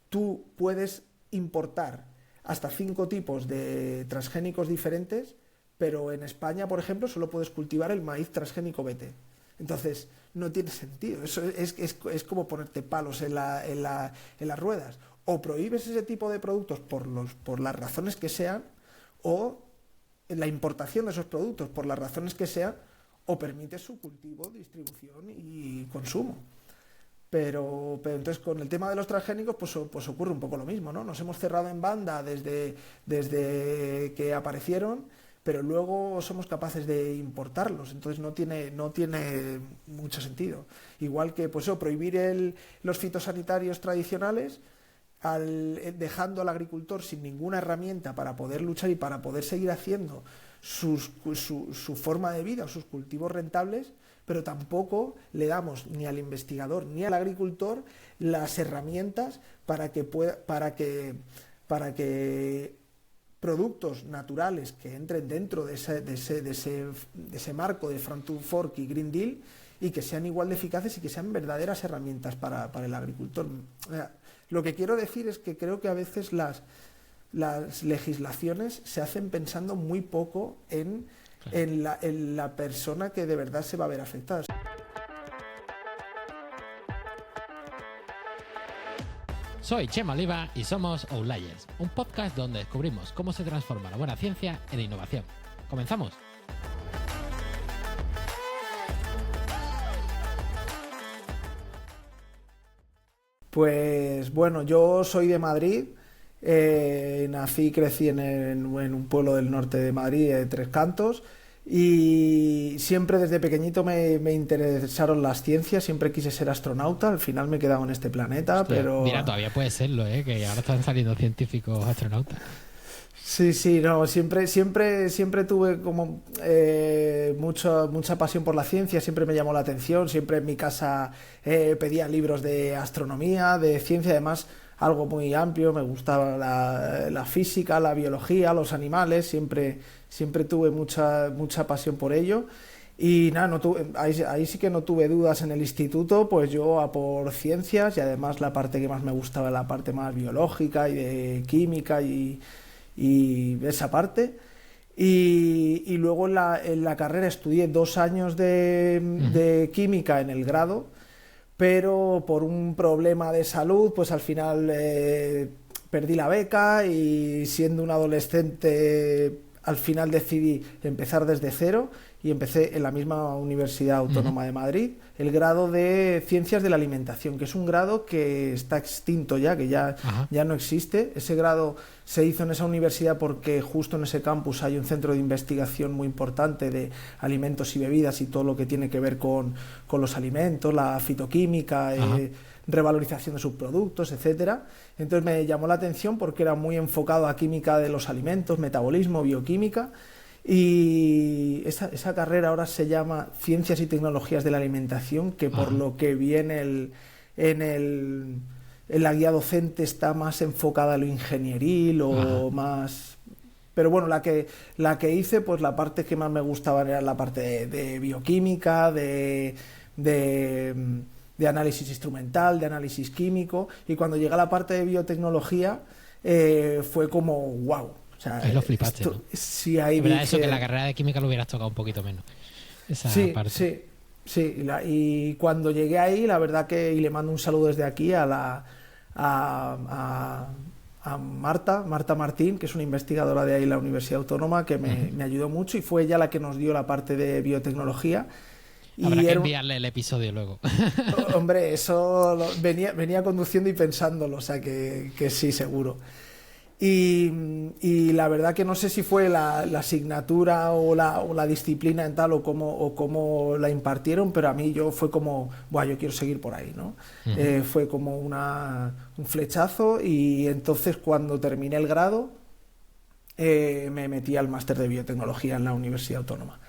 tú puedes importar hasta 5 tipos de transgénicos diferentes, pero en España, por ejemplo, solo puedes cultivar el maíz transgénico BT. Entonces, no tiene sentido. Eso es como ponerte palos en las ruedas. O prohíbes ese tipo de productos por las razones que sean, o la importación de esos productos por las razones que sean, o permites su cultivo, distribución y consumo. Pero entonces con el tema de los transgénicos pues ocurre un poco lo mismo, ¿no? Nos hemos cerrado en banda desde que aparecieron, pero luego somos capaces de importarlos, entonces no tiene mucho sentido. Igual que pues prohibir los fitosanitarios tradicionales, dejando al agricultor sin ninguna herramienta para poder luchar y para poder seguir haciendo su forma de vida o sus cultivos rentables, pero tampoco le damos ni al investigador ni al agricultor las herramientas para que productos naturales que entren dentro de ese marco de Farm to Fork y Green Deal y que sean igual de eficaces y que sean verdaderas herramientas para el agricultor. Lo que quiero decir es que creo que a veces las legislaciones se hacen pensando muy poco en la persona que de verdad se va a ver afectada. Soy Chema Oliva y somos Outliers, un podcast donde descubrimos cómo se transforma la buena ciencia en innovación. ¿Comenzamos? Pues bueno, yo soy de Madrid, nací y crecí en un pueblo del norte de Madrid, Tres Cantos, y siempre desde pequeñito me interesaron las ciencias, siempre quise ser astronauta, al final me he quedado en este planeta. Hostia, pero... Mira, todavía puede serlo, que ahora están saliendo científicos astronautas. Sí, no, siempre tuve como mucha pasión por la ciencia, siempre me llamó la atención, siempre en mi casa pedía libros de astronomía, de ciencia, además algo muy amplio, me gustaba la física, la biología, los animales, siempre tuve mucha pasión por ello. Y nada, ahí sí que no tuve dudas en el instituto, pues yo a por ciencias, y además la parte que más me gustaba era la parte más biológica y de química y esa parte. Y luego en la carrera estudié 2 años de química en el grado, pero por un problema de salud pues al final perdí la beca, y siendo un adolescente al final decidí empezar desde cero y empecé en la misma Universidad Autónoma de Madrid el grado de Ciencias de la Alimentación, que es un grado que está extinto ya, que ya no existe. Ese grado se hizo en esa universidad porque justo en ese campus hay un centro de investigación muy importante de alimentos y bebidas y todo lo que tiene que ver con los alimentos, la fitoquímica, revalorización de subproductos, etcétera. Entonces me llamó la atención porque era muy enfocado a química de los alimentos, metabolismo, bioquímica. Y esa carrera ahora se llama Ciencias y Tecnologías de la Alimentación, que por lo que vi en la guía docente está más enfocada a lo ingenieril o más... Pero bueno, la que hice, pues la parte que más me gustaba era la parte de bioquímica, de análisis instrumental, de análisis químico, y cuando llegué a la parte de biotecnología fue como wow. O sea, lo flipaste, ¿no? Sí, ahí vi eso que en la carrera de química lo hubieras tocado un poquito menos. Esa parte. Sí. Y cuando llegué ahí, la verdad que, y le mando un saludo desde aquí a Marta Martín, que es una investigadora de ahí en la Universidad Autónoma, que me ayudó mucho, y fue ella la que nos dio la parte de biotecnología. Habrá que enviarle el episodio luego. Hombre, eso venía conduciendo y pensándolo, o sea que sí, seguro. Y la verdad que no sé si fue la asignatura o la disciplina en tal o cómo la impartieron, pero a mí fue como, yo quiero seguir por ahí, ¿no? Fue como un flechazo, y entonces cuando terminé el grado me metí al máster de biotecnología en la Universidad Autónoma.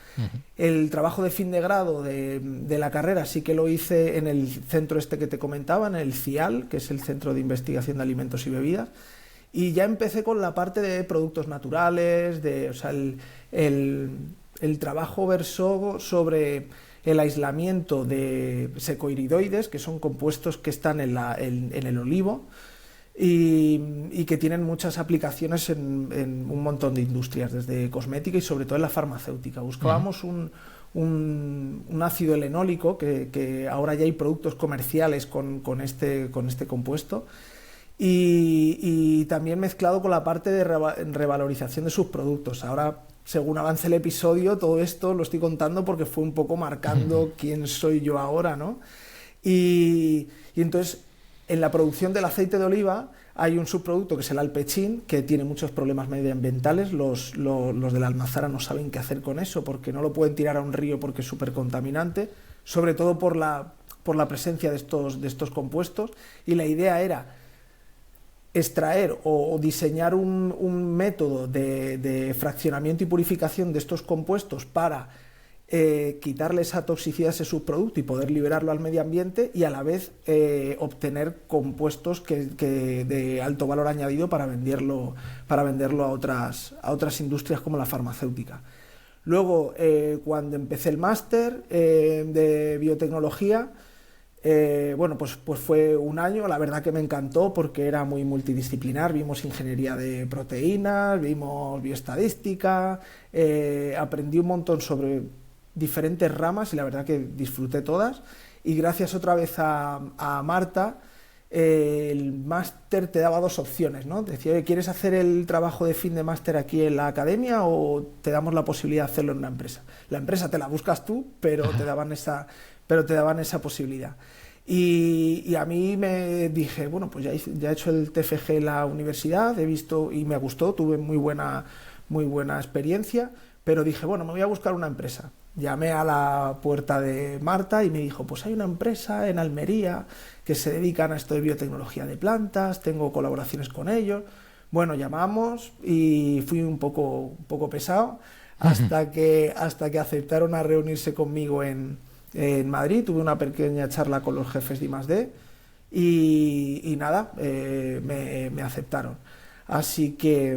El trabajo de fin de grado de la carrera sí que lo hice en el centro este que te comentaba, en el CIAL, que es el Centro de Investigación de Alimentos y Bebidas. Y ya empecé con la parte de productos naturales, el trabajo versó sobre el aislamiento de secoiridoides, que son compuestos que están en el olivo, y que tienen muchas aplicaciones en un montón de industrias, desde cosmética y sobre todo en la farmacéutica. Buscábamos un ácido helenólico, que ahora ya hay productos comerciales con este compuesto, y también mezclado con la parte de revalorización de sus productos. Ahora, según avance el episodio, todo esto lo estoy contando porque fue un poco marcando quién soy yo ahora, ¿no? Y entonces, en la producción del aceite de oliva hay un subproducto que es el alpechín, que tiene muchos problemas medioambientales. Los de la almazara no saben qué hacer con eso porque no lo pueden tirar a un río porque es súper contaminante, sobre todo por la presencia de estos compuestos. Y la idea era extraer o diseñar un método de fraccionamiento y purificación de estos compuestos para quitarle esa toxicidad a ese subproducto y poder liberarlo al medio ambiente, y a la vez obtener compuestos que de alto valor añadido para venderlo a otras industrias como la farmacéutica. Luego, cuando empecé el máster de biotecnología, pues fue un año, la verdad que me encantó porque era muy multidisciplinar. Vimos ingeniería de proteínas, vimos bioestadística, aprendí un montón sobre diferentes ramas y la verdad que disfruté todas. Y gracias otra vez a Marta, el máster te daba dos opciones, ¿no? Decía, oye, ¿quieres hacer el trabajo de fin de máster aquí en la academia o te damos la posibilidad de hacerlo en una empresa? La empresa te la buscas tú, pero te daban esa posibilidad. Y a mí me dije, bueno, pues ya he hecho el TFG en la universidad, he visto y me gustó, tuve muy buena experiencia, pero dije, bueno, me voy a buscar una empresa. Llamé a la puerta de Marta y me dijo, pues hay una empresa en Almería que se dedican a esto de biotecnología de plantas, tengo colaboraciones con ellos. Bueno, llamamos y fui un poco pesado hasta que aceptaron a reunirse conmigo en Madrid. Tuve una pequeña charla con los jefes de I+D y nada, me aceptaron. Así que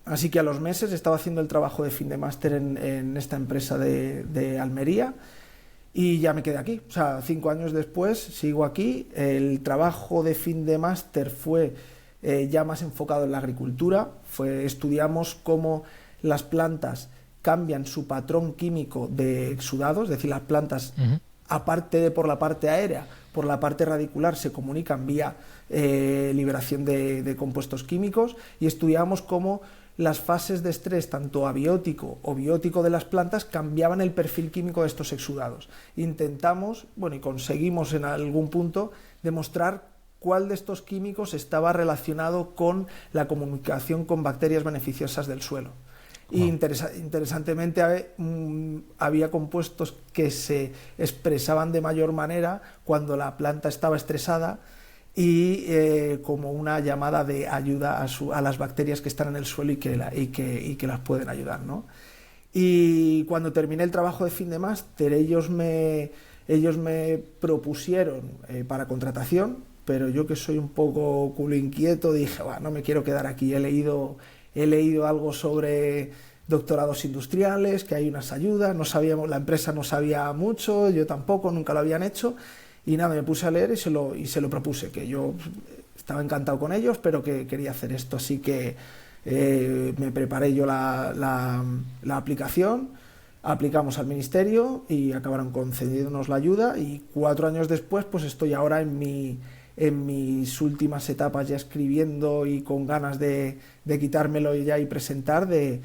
a los meses estaba haciendo el trabajo de fin de máster en esta empresa de Almería y ya me quedé aquí. O sea, 5 años después sigo aquí. El trabajo de fin de máster fue ya más enfocado en la agricultura. Estudiamos cómo las plantas cambian su patrón químico de exudado, es decir, las plantas, aparte de por la parte aérea, por la parte radicular se comunican vía liberación de compuestos químicos, y estudiamos cómo las fases de estrés, tanto abiótico o biótico de las plantas, cambiaban el perfil químico de estos exudados. Intentamos, y conseguimos en algún punto, demostrar cuál de estos químicos estaba relacionado con la comunicación con bacterias beneficiosas del suelo. Wow. Y interesantemente había compuestos que se expresaban de mayor manera cuando la planta estaba estresada y como una llamada de ayuda a las bacterias que están en el suelo y que las pueden ayudar, ¿no? Y cuando terminé el trabajo de fin de máster, ellos me propusieron para contratación, pero yo, que soy un poco culo inquieto, dije, no me quiero quedar aquí. He leído algo sobre doctorados industriales, que hay unas ayudas, la empresa no sabía mucho, yo tampoco, nunca lo habían hecho. Y nada, me puse a leer y se lo propuse, que yo estaba encantado con ellos, pero que quería hacer esto. Así que me preparé yo la aplicación, aplicamos al ministerio y acabaron concediéndonos la ayuda, y 4 años después pues estoy ahora en mis últimas etapas, ya escribiendo y con ganas de quitármelo ya y presentar de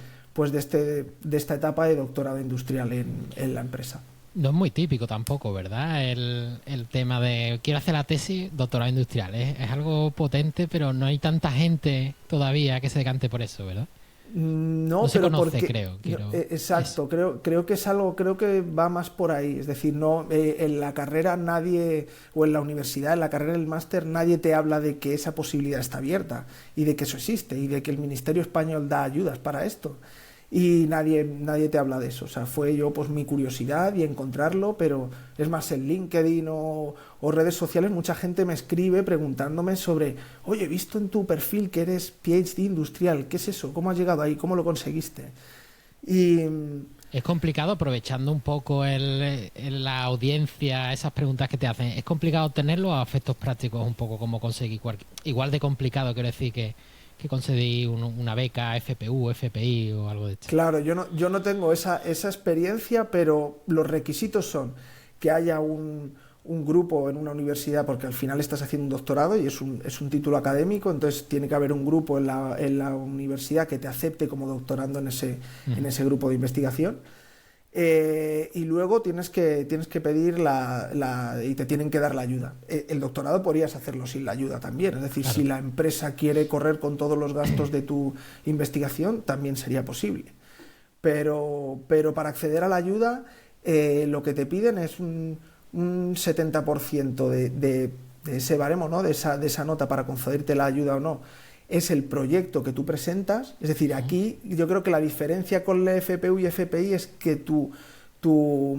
esta etapa de doctorado industrial en la empresa. No es muy típico tampoco, ¿verdad? El tema de quiero hacer la tesis, doctorado industrial. Es algo potente, pero no hay tanta gente todavía que se decante por eso, ¿verdad? No se pero conoce, porque, creo. Exacto, creo que es algo, creo que va más por ahí. Es decir, no en la carrera nadie, o en la universidad, en la carrera del máster, nadie te habla de que esa posibilidad está abierta y de que eso existe y de que el Ministerio Español da ayudas para esto. Y nadie te habla de eso. O sea, fue yo mi curiosidad y encontrarlo, pero es más, en LinkedIn o redes sociales mucha gente me escribe preguntándome sobre, oye, he visto en tu perfil que eres PhD industrial, ¿qué es eso? ¿Cómo has llegado ahí? ¿Cómo lo conseguiste? Y Es complicado, aprovechando un poco la audiencia, esas preguntas que te hacen, ¿es complicado tenerlo a efectos prácticos un poco como conseguir igual de complicado, quiero decir, que conseguir una beca FPU, FPI o algo de esto? Claro, yo no tengo esa experiencia, pero los requisitos son que haya un grupo en una universidad, porque al final estás haciendo un doctorado y es un título académico, entonces tiene que haber un grupo en la universidad que te acepte como doctorando en ese grupo de investigación. Y luego tienes que pedir y te tienen que dar la ayuda. El doctorado podrías hacerlo sin la ayuda también, es decir, Claro. si la empresa quiere correr con todos los gastos de tu investigación, también sería posible. Pero para acceder a la ayuda, lo que te piden es un 70% de ese baremo, ¿no? de esa nota para concederte la ayuda o no, es el proyecto que tú presentas. Es decir, aquí yo creo que la diferencia con la FPU y FPI es que tu, tu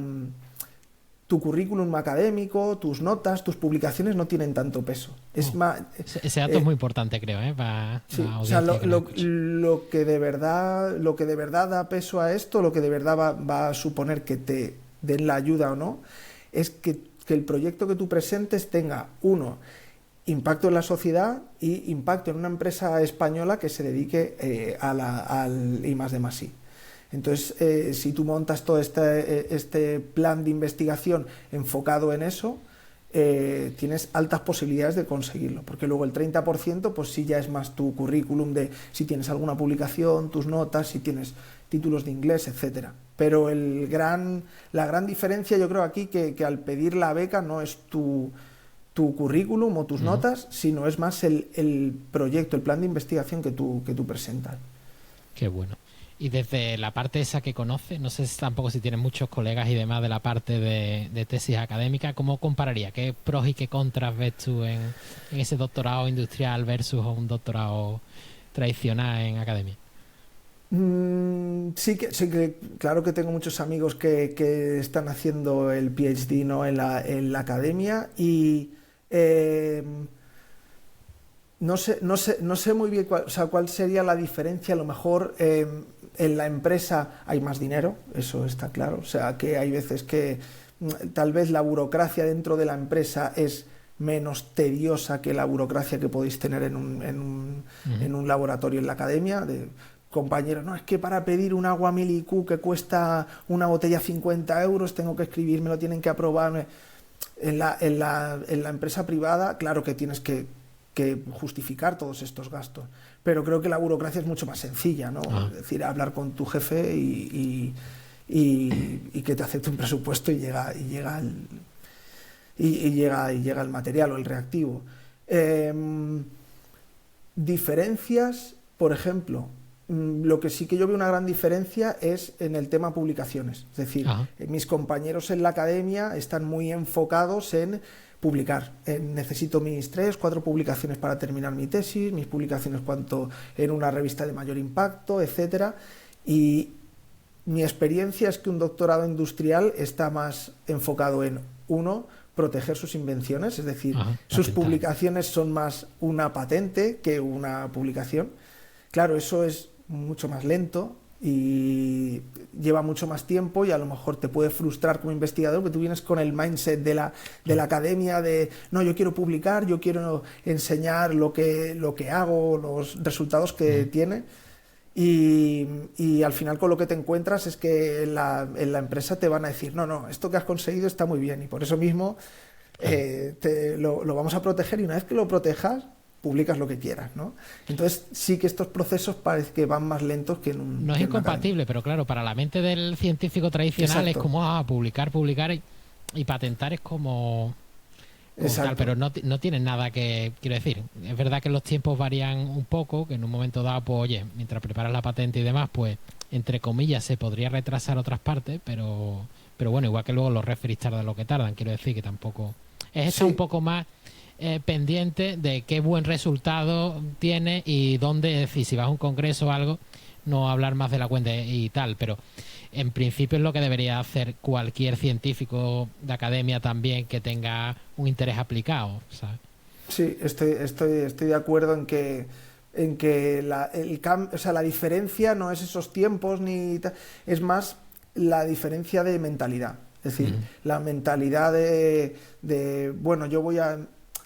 currículum académico, tus notas, tus publicaciones no tienen tanto peso. Es más, Ese dato es muy importante, creo, para sí, la o sea, audiencia que nos escucha. lo que de verdad da peso a esto, lo que de verdad va a suponer que te den la ayuda o no, es que el proyecto que tú presentes tenga, uno, impacto en la sociedad y impacto en una empresa española que se dedique al I+D+I. Entonces, si tú montas todo este plan de investigación enfocado en eso, tienes altas posibilidades de conseguirlo, porque luego el 30% pues sí ya es más tu currículum de si tienes alguna publicación, tus notas, si tienes títulos de inglés, etcétera. Pero la gran diferencia yo creo aquí que al pedir la beca no es tu currículum o tus notas, sino es más el proyecto, el plan de investigación que tú presentas. Qué bueno. Y desde la parte esa que conoces, no sé tampoco si tienes muchos colegas y demás de la parte de tesis académica, ¿cómo compararía? ¿Qué pros y qué contras ves tú en ese doctorado industrial versus un doctorado tradicional en academia? Sí que, claro que tengo muchos amigos que están haciendo el PhD, ¿no? en la academia y eh, no sé muy bien o sea, cuál sería la diferencia. A lo mejor en la empresa hay más dinero, eso está claro. O sea, que hay veces que tal vez la burocracia dentro de la empresa es menos tediosa que la burocracia que podéis tener en un laboratorio en la academia. Compañeros, no, es que para pedir un agua Milicu que cuesta una botella 50 euros tengo que escribir, me lo tienen que aprobar. En la empresa privada, claro que tienes que justificar todos estos gastos, pero creo que la burocracia es mucho más sencilla, ¿no? Es decir, hablar con tu jefe y que te acepte un presupuesto y llega el material o el reactivo. Diferencias, por ejemplo, lo que sí que yo veo una gran diferencia es en el tema publicaciones. Es decir, mis compañeros en la academia están muy enfocados en publicar. Necesito mis 3-4 publicaciones para terminar mi tesis, mis publicaciones en una revista de mayor impacto, etcétera. Y mi experiencia es que un doctorado industrial está más enfocado en, uno, proteger sus invenciones, es decir, sus publicaciones son más una patente que una publicación. Claro, eso es mucho más lento y lleva mucho más tiempo y a lo mejor te puede frustrar como investigador, que tú vienes con el mindset de la academia de no, yo quiero publicar, yo quiero enseñar lo que hago, los resultados que tiene. Y al final con lo que te encuentras es que en la empresa te van a decir no, esto que has conseguido está muy bien y por eso mismo lo vamos a proteger, y una vez que lo protejas publicas lo que quieras, ¿no? Entonces sí que estos procesos parece que van más lentos que en un... No es incompatible, pero claro, para la mente del científico tradicional es como publicar y patentar es como tal, pero no tienen nada que... Quiero decir, es verdad que los tiempos varían un poco, que en un momento dado, pues oye, mientras preparas la patente y demás, pues entre comillas se podría retrasar otras partes, pero bueno, igual que luego los referees tardan lo que tardan, quiero decir que tampoco... Es estar un poco más pendiente de qué buen resultado tiene y dónde, es decir, si vas a un congreso o algo, no hablar más de la cuenta y tal, pero en principio es lo que debería hacer cualquier científico de academia también que tenga un interés aplicado, ¿sabes? Sí, estoy de acuerdo en que o sea, la diferencia no es esos tiempos ni es más la diferencia de mentalidad. Es decir, la mentalidad bueno, yo voy a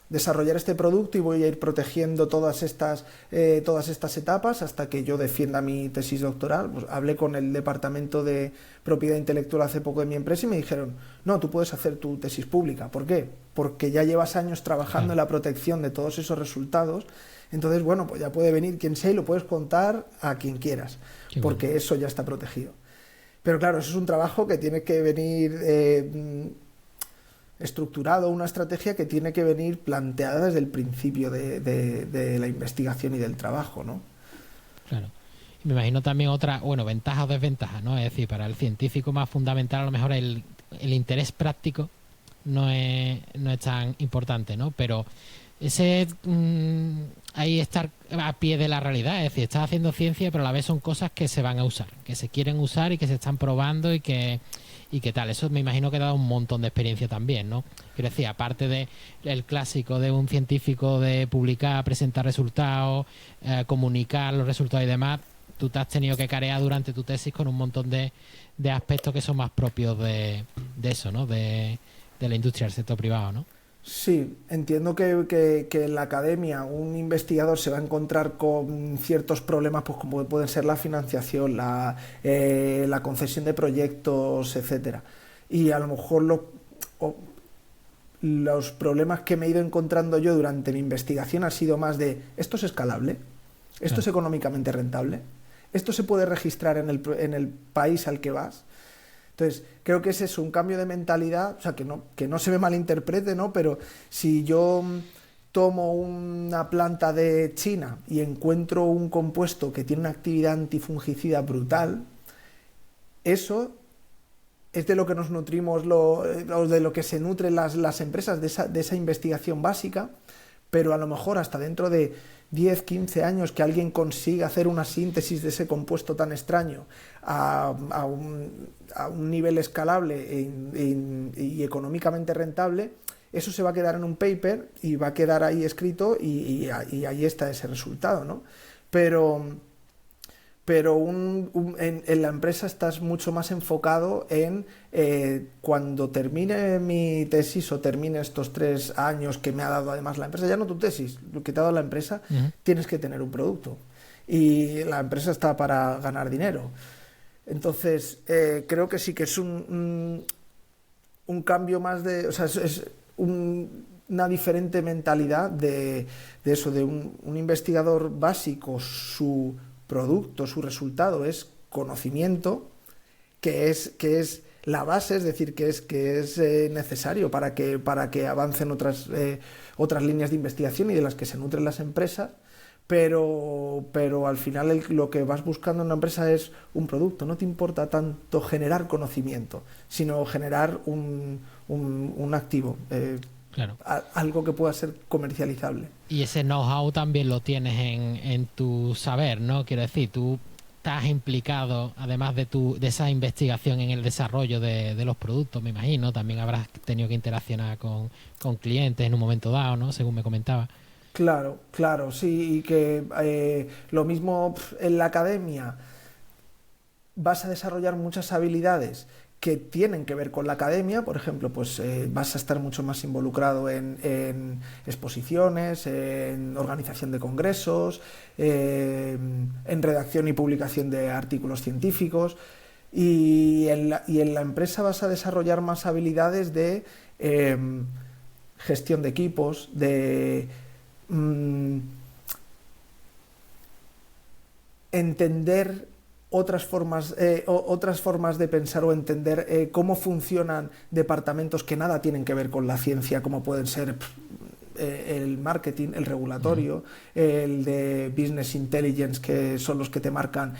desarrollar este producto y voy a ir protegiendo todas estas etapas hasta que yo defienda mi tesis doctoral. Pues hablé con el departamento de propiedad intelectual hace poco de mi empresa y me dijeron, no, tú puedes hacer tu tesis pública. ¿Por qué? Porque ya llevas años trabajando en la protección de todos esos resultados. Entonces, bueno, pues ya puede venir quien sea y lo puedes contar a quien quieras, porque eso ya está protegido. Pero claro, eso es un trabajo que tiene que venir estructurado, una estrategia que tiene que venir planteada desde el principio de la investigación y del trabajo, ¿no? Claro. Y me imagino también otra, bueno, ventaja o desventaja, ¿no? Es decir, para el científico más fundamental a lo mejor el interés práctico no es tan importante, ¿no? Pero ese ahí estar a pie de la realidad, es decir, estás haciendo ciencia, pero a la vez son cosas que se van a usar, que se quieren usar y que se están probando y que tal. Eso me imagino que ha dado un montón de experiencia también, ¿no? Quiero decir, aparte de el clásico de un científico de publicar, presentar resultados, comunicar los resultados y demás, tú te has tenido que carear durante tu tesis con un montón de aspectos que son más propios de eso, ¿no? De la industria del sector privado, ¿no? Sí, entiendo que en la academia un investigador se va a encontrar con ciertos problemas, pues como pueden ser la financiación, la concesión de proyectos, etcétera. Y a lo mejor los problemas que me he ido encontrando yo durante mi investigación han sido más de, ¿esto es escalable? ¿Esto es económicamente rentable? ¿Esto se puede registrar en el país al que vas? Entonces, creo que ese es un cambio de mentalidad, o sea, que no se me malinterprete, ¿no? Pero si yo tomo una planta de China y encuentro un compuesto que tiene una actividad antifungicida brutal, eso es de lo que nos nutrimos, o de lo que se nutren las empresas, de esa investigación básica, pero a lo mejor hasta dentro de 10, 15 años que alguien consiga hacer una síntesis de ese compuesto tan extraño a un nivel escalable y económicamente rentable, eso se va a quedar en un paper y va a quedar ahí escrito y ahí está ese resultado, ¿no? Pero en la empresa estás mucho más enfocado en cuando termine mi tesis o termine estos 3 años que me ha dado además la empresa, ya no tu tesis, lo que te ha dado la empresa, tienes que tener un producto y la empresa está para ganar dinero. Entonces, creo que sí que es un cambio más de... O sea, es una diferente mentalidad de eso, de un investigador básico, su producto, su resultado es conocimiento, que es la base, es decir, que es necesario para que avancen otras líneas de investigación y de las que se nutren las empresas, pero al final lo que vas buscando en una empresa es un producto. No te importa tanto generar conocimiento, sino generar un activo. Claro. Algo que pueda ser comercializable. Y ese know-how también lo tienes en tu saber, ¿no? Quiero decir, tú estás implicado, además de esa investigación en el desarrollo de los productos, me imagino. También habrás tenido que interaccionar con clientes en un momento dado, ¿no? Según me comentaba. Claro, sí, y que lo mismo en la academia vas a desarrollar muchas habilidades que tienen que ver con la academia, por ejemplo, pues vas a estar mucho más involucrado en exposiciones, en organización de congresos, en redacción y publicación de artículos científicos, y en la empresa vas a desarrollar más habilidades de gestión de equipos, de entender otras formas de pensar o entender cómo funcionan departamentos que nada tienen que ver con la ciencia, como pueden ser el marketing, el regulatorio, el de business intelligence, que son los que te marcan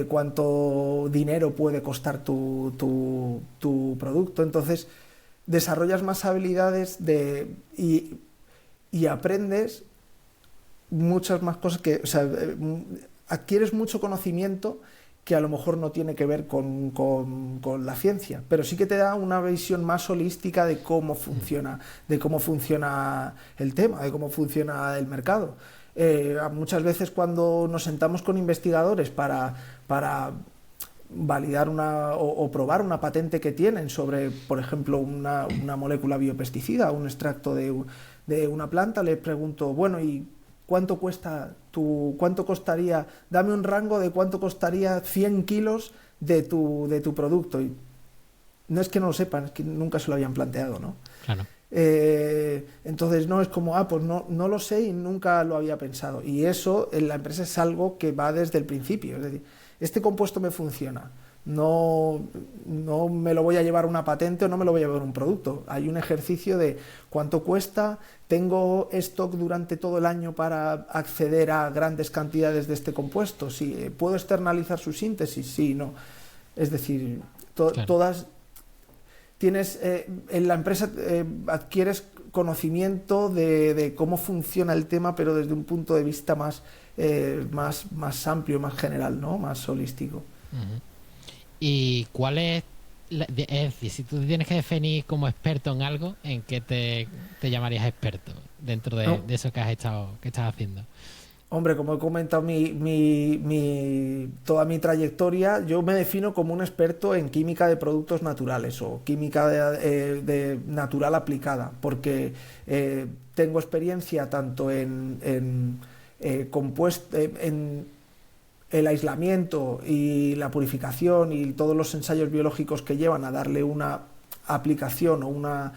cuánto dinero puede costar tu producto. Entonces desarrollas más habilidades y aprendes muchas más cosas adquieres mucho conocimiento que a lo mejor no tiene que ver con la ciencia, pero sí que te da una visión más holística de cómo funciona el tema, de cómo funciona el mercado. Muchas veces cuando nos sentamos con investigadores para validar o probar una patente que tienen sobre, por ejemplo, una molécula biopesticida, un extracto de una planta. Le pregunto, bueno, ¿y cuánto costaría? Dame un rango de cuánto costaría 100 kilos de tu producto. Y no es que no lo sepan, es que nunca se lo habían planteado, ¿no? Claro. Entonces no es como, pues no lo sé y nunca lo había pensado. Y eso en la empresa es algo que va desde el principio. Es decir, este compuesto me funciona. No me lo voy a llevar una patente o no me lo voy a llevar un producto. Hay un ejercicio de cuánto cuesta, tengo stock durante todo el año para acceder a grandes cantidades de este compuesto. Sí, ¿puedo externalizar su síntesis? Sí, no. Es decir, claro. Todas... Tienes en la empresa adquieres conocimiento de cómo funciona el tema, pero desde un punto de vista más amplio, más general, ¿no? Más holístico. Uh-huh. ¿Y cuál es decir, si tú te tienes que definir como experto en algo, ¿en qué te llamarías experto dentro de eso que estás haciendo? Hombre, como he comentado toda mi trayectoria, yo me defino como un experto en química de productos naturales o química de natural aplicada, porque tengo experiencia tanto en el aislamiento y la purificación y todos los ensayos biológicos que llevan a darle una aplicación o una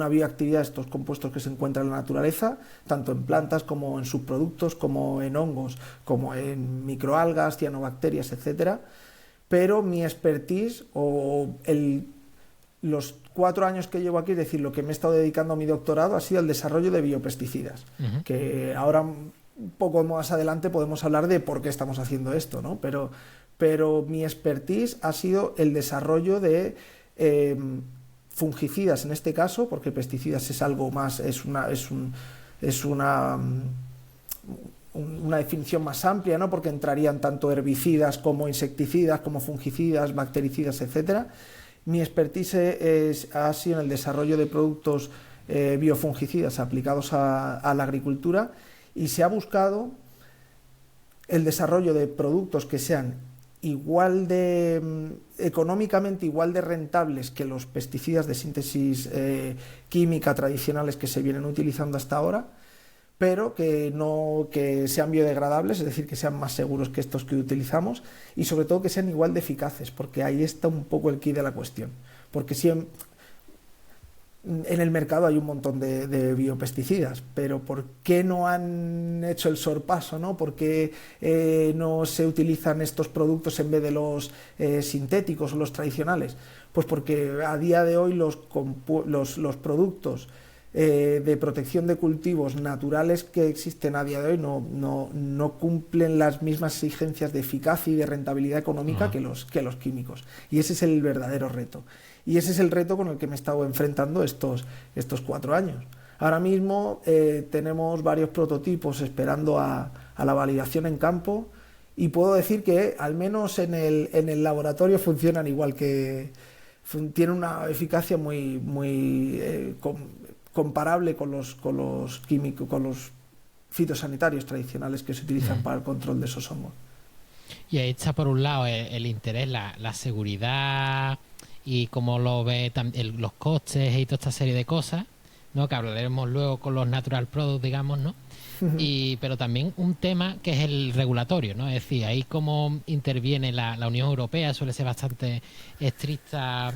bioactividad a estos compuestos que se encuentran en la naturaleza, tanto en plantas como en subproductos, como en hongos, como en microalgas, cianobacterias, etcétera. Pero mi expertise los 4 años que llevo aquí, es decir, lo que me he estado dedicando a mi doctorado, ha sido el desarrollo de biopesticidas, uh-huh. Que ahora un poco más adelante podemos hablar de por qué estamos haciendo esto, ¿no? Pero mi expertise ha sido el desarrollo de fungicidas en este caso, porque pesticidas es algo más, es una definición más amplia, ¿no? Porque entrarían tanto herbicidas como insecticidas, como fungicidas, bactericidas, etcétera. Mi expertise ha sido en el desarrollo de productos biofungicidas aplicados a la agricultura, y se ha buscado el desarrollo de productos que sean económicamente igual de rentables que los pesticidas de síntesis química tradicionales que se vienen utilizando hasta ahora, pero que sean biodegradables, es decir, que sean más seguros que estos que utilizamos, y sobre todo que sean igual de eficaces, porque ahí está un poco el quid de la cuestión. Porque en el mercado hay un montón de biopesticidas, pero ¿por qué no han hecho el sorpaso, ¿no? ¿Por qué no se utilizan estos productos en vez de los sintéticos o los tradicionales? Pues porque a día de hoy los productos de protección de cultivos naturales que existen a día de hoy no cumplen las mismas exigencias de eficacia y de rentabilidad económica que los químicos. Y ese es el verdadero reto. Y ese es el reto con el que me he estado enfrentando estos 4 años. Ahora mismo tenemos varios prototipos esperando a la validación en campo, y puedo decir que al menos en el laboratorio funcionan igual, que tienen una eficacia muy comparable con los químicos, con los fitosanitarios tradicionales que se utilizan para el control de esos hongos. Y ahí está por un lado el interés, la seguridad y cómo lo ve los costes y toda esta serie de cosas, ¿no? Que hablaremos luego con los natural products, digamos, ¿no? Pero también un tema que es el regulatorio, ¿no? Es decir, ahí cómo interviene la Unión Europea, suele ser bastante estricta,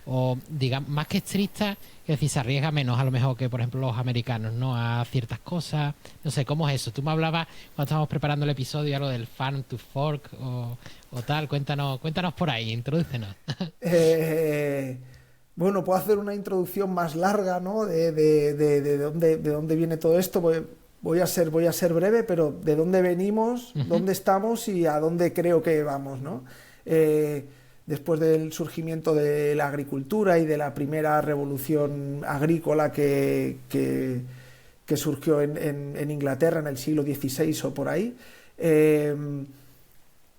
o digamos, más que estricta, es decir, se arriesga menos a lo mejor que, por ejemplo, los americanos, ¿no? A ciertas cosas. No sé, ¿cómo es eso? Tú me hablabas cuando estábamos preparando el episodio algo del farm to fork o tal. Cuéntanos por ahí, introdúcenos. Bueno, puedo hacer una introducción más larga, ¿no? De dónde viene todo esto. Voy a ser breve, pero de dónde venimos, dónde estamos y a dónde creo que vamos, ¿no? Después del surgimiento de la agricultura y de la primera revolución agrícola que surgió en Inglaterra en el siglo XVI o por ahí, en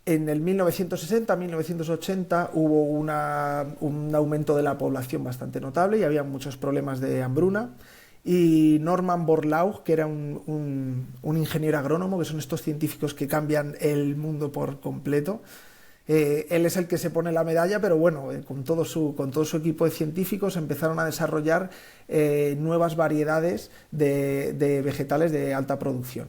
el 1960-1980 hubo un aumento de la población bastante notable y había muchos problemas de hambruna. Y Norman Borlaug, que era un ingeniero agrónomo, que son estos científicos que cambian el mundo por completo, Él es el que se pone la medalla, pero bueno, con todo su equipo de científicos empezaron a desarrollar nuevas variedades de vegetales de alta producción.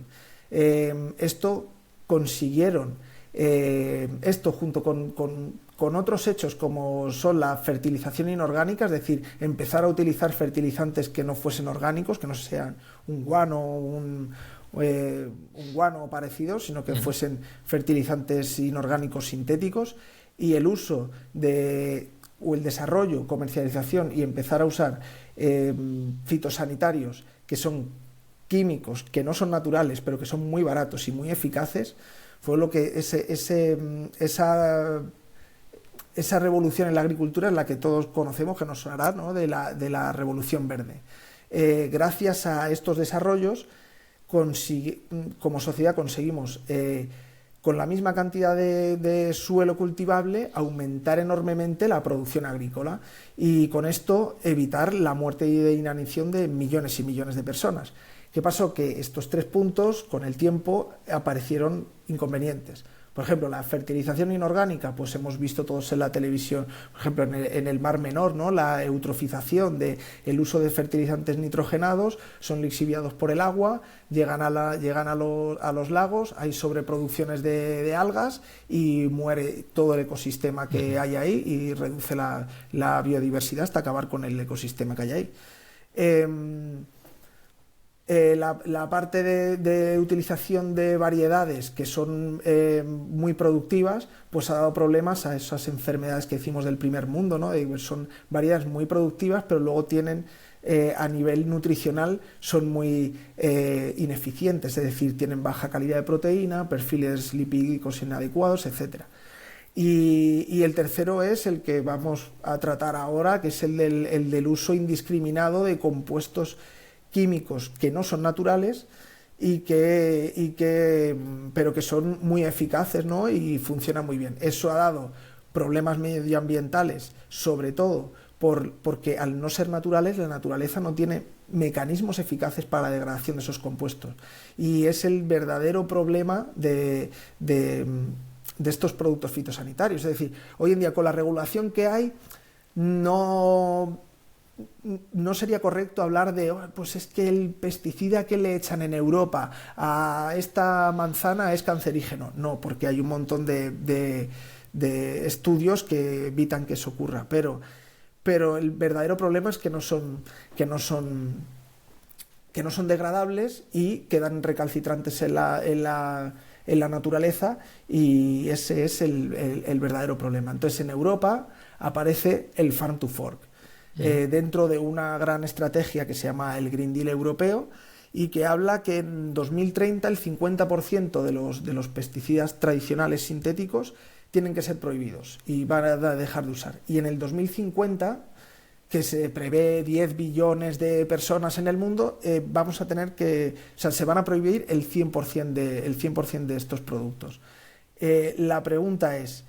Esto consiguieron, esto junto con otros hechos como son la fertilización inorgánica, es decir, empezar a utilizar fertilizantes que no fuesen orgánicos, que no sean un guano, un guano parecido, sino que fuesen fertilizantes inorgánicos sintéticos, y el uso o el desarrollo, comercialización y empezar a usar fitosanitarios que son químicos, que no son naturales, pero que son muy baratos y muy eficaces, fue lo que esa revolución en la agricultura es la que todos conocemos, que nos sonará, ¿no?, de la revolución verde. Gracias a estos desarrollos, como sociedad conseguimos, con la misma cantidad de suelo cultivable, aumentar enormemente la producción agrícola y con esto evitar la muerte y de inanición de millones y millones de personas. ¿Qué pasó? Que estos 3 puntos, con el tiempo, aparecieron inconvenientes. Por ejemplo, la fertilización inorgánica, pues hemos visto todos en la televisión, por ejemplo, en el Mar Menor, ¿no?, la eutrofización el uso de fertilizantes nitrogenados, son lixiviados por el agua, llegan a los lagos, hay sobreproducciones de algas y muere todo el ecosistema que hay ahí y reduce la biodiversidad hasta acabar con el ecosistema que hay ahí. La parte de utilización de variedades que son muy productivas, pues ha dado problemas a esas enfermedades que decimos del primer mundo, ¿no? Son variedades muy productivas, pero luego tienen, a nivel nutricional, son muy ineficientes, es decir, tienen baja calidad de proteína, perfiles lipídicos inadecuados, etc. Y el tercero es el que vamos a tratar ahora, que es el del uso indiscriminado de compuestos químicos que no son naturales pero que son muy eficaces, ¿no?, y funcionan muy bien. Eso ha dado problemas medioambientales, sobre todo porque al no ser naturales, la naturaleza no tiene mecanismos eficaces para la degradación de esos compuestos. Y es el verdadero problema de estos productos fitosanitarios. Es decir, hoy en día, con la regulación que hay, no sería correcto hablar de, pues es que el pesticida que le echan en Europa a esta manzana es cancerígeno. No, porque hay un montón de estudios que evitan que eso ocurra. Pero el verdadero problema es que no son degradables y quedan recalcitrantes en la naturaleza, y ese es el verdadero problema. Entonces, en Europa aparece el Farm to Fork, dentro de una gran estrategia que se llama el Green Deal europeo, y que habla que en 2030 el 50% de los pesticidas tradicionales sintéticos tienen que ser prohibidos y van a dejar de usar. Y en el 2050, que se prevé 10 billones de personas en el mundo, vamos a tener se van a prohibir el 100% de estos productos. La pregunta es,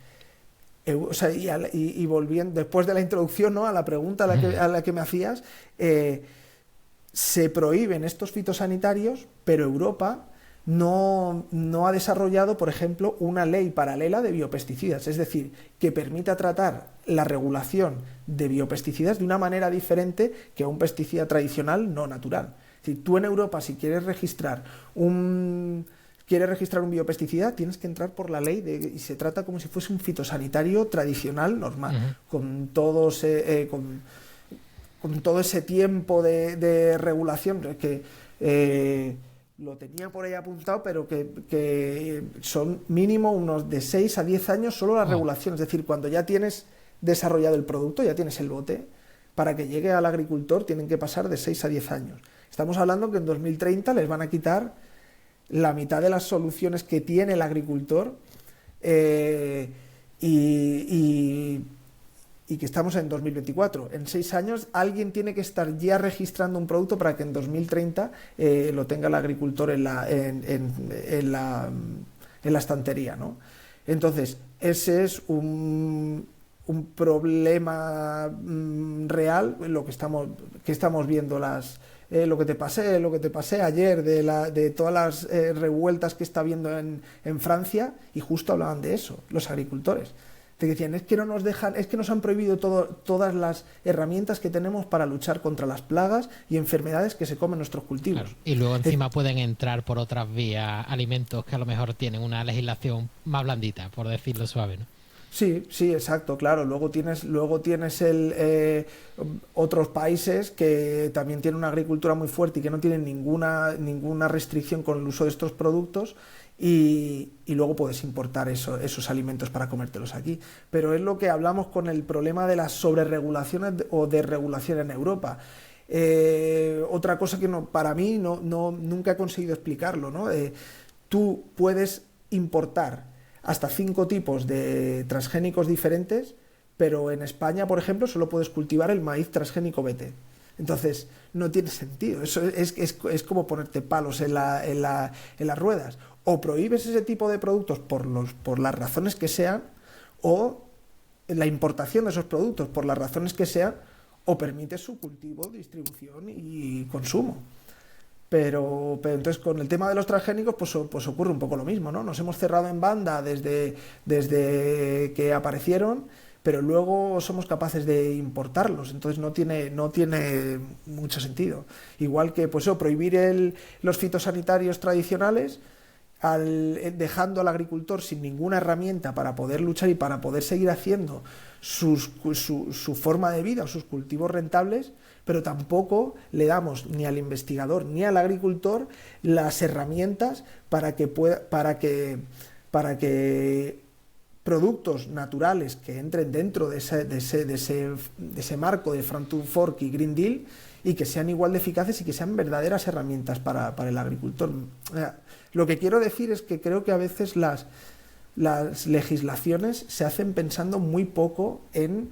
y volviendo después de la introducción, ¿no?, a la pregunta a la que me hacías, se prohíben estos fitosanitarios, pero Europa no ha desarrollado, por ejemplo, una ley paralela de biopesticidas, es decir, que permita tratar la regulación de biopesticidas de una manera diferente que a un pesticida tradicional no natural. Es decir, tú en Europa, si quieres registrar un biopesticida, tienes que entrar por la ley y se trata como si fuese un fitosanitario tradicional normal, con todo ese tiempo de regulación que lo tenía por ahí apuntado, pero que son mínimo unos de 6 a 10 años solo la regulación. Es decir, cuando ya tienes desarrollado el producto, ya tienes el bote, para que llegue al agricultor tienen que pasar de 6 a 10 años. Estamos hablando que en 2030 les van a quitar la mitad de las soluciones que tiene el agricultor, y que estamos en 2024. En 6 años alguien tiene que estar ya registrando un producto para que en 2030 lo tenga el agricultor en la estantería, ¿no? Entonces, ese es un problema real, lo que estamos viendo lo que te pasé ayer de todas las revueltas que está habiendo en Francia, y justo hablaban de eso, los agricultores. Te decían, es que no nos dejan, es que nos han prohibido todas las herramientas que tenemos para luchar contra las plagas y enfermedades que se comen nuestros cultivos. Claro. Y luego encima pueden entrar por otras vías alimentos que a lo mejor tienen una legislación más blandita, por decirlo suave, ¿no? Sí, exacto, claro. Luego tienes otros países que también tienen una agricultura muy fuerte y que no tienen ninguna restricción con el uso de estos productos, y luego puedes importar esos alimentos para comértelos aquí. Pero es lo que hablamos con el problema de las sobreregulaciones o desregulación en Europa. Otra cosa que para mí nunca he conseguido explicarlo, ¿no? Tú puedes importar hasta 5 tipos de transgénicos diferentes, pero en España, por ejemplo, solo puedes cultivar el maíz transgénico BT. Entonces, no tiene sentido. Eso es como ponerte palos en las ruedas. O prohíbes ese tipo de productos por las razones que sean, o la importación de esos productos por las razones que sean, o permites su cultivo, distribución y consumo. Pero entonces con el tema de los transgénicos pues ocurre un poco lo mismo, ¿no? Nos hemos cerrado en banda desde que aparecieron, pero luego somos capaces de importarlos, entonces no tiene mucho sentido. Igual que prohibir los fitosanitarios tradicionales, dejando al agricultor sin ninguna herramienta para poder luchar y para poder seguir haciendo su forma de vida o sus cultivos rentables, pero tampoco le damos ni al investigador ni al agricultor las herramientas para que productos naturales que entren dentro de ese marco de Farm to Fork y Green Deal, y que sean igual de eficaces y que sean verdaderas herramientas para el agricultor. Lo que quiero decir es que creo que a veces las legislaciones se hacen pensando muy poco en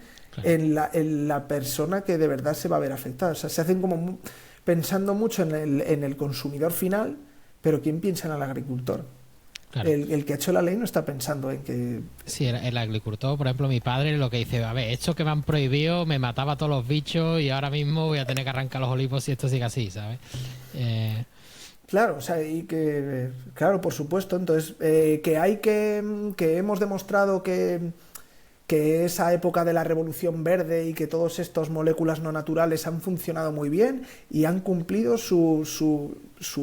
la persona que de verdad se va a ver afectada. O sea, se hacen como pensando mucho en el consumidor final, pero ¿quién piensa en el agricultor? Claro. El que ha hecho la ley no está pensando en que... Sí, el agricultor, por ejemplo, mi padre lo que dice, a ver, esto que me han prohibido me mataba a todos los bichos y ahora mismo voy a tener que arrancar los olivos si esto sigue así, ¿sabes? Claro, o sea, y que... Claro, por supuesto. Entonces, que hemos demostrado que esa época de la revolución verde y que todas estas moléculas no naturales han funcionado muy bien y han cumplido su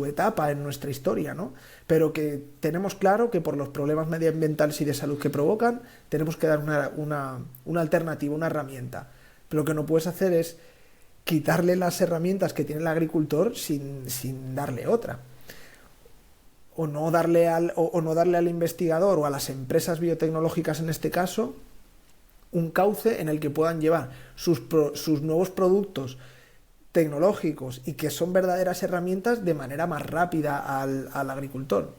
etapa en nuestra historia, ¿no? Pero que tenemos claro que por los problemas medioambientales y de salud que provocan, tenemos que dar una alternativa, una herramienta. Pero lo que no puedes hacer es quitarle las herramientas que tiene el agricultor sin darle otra. O no darle al investigador o a las empresas biotecnológicas, en este caso, un cauce en el que puedan llevar sus nuevos productos tecnológicos y que son verdaderas herramientas de manera más rápida al agricultor.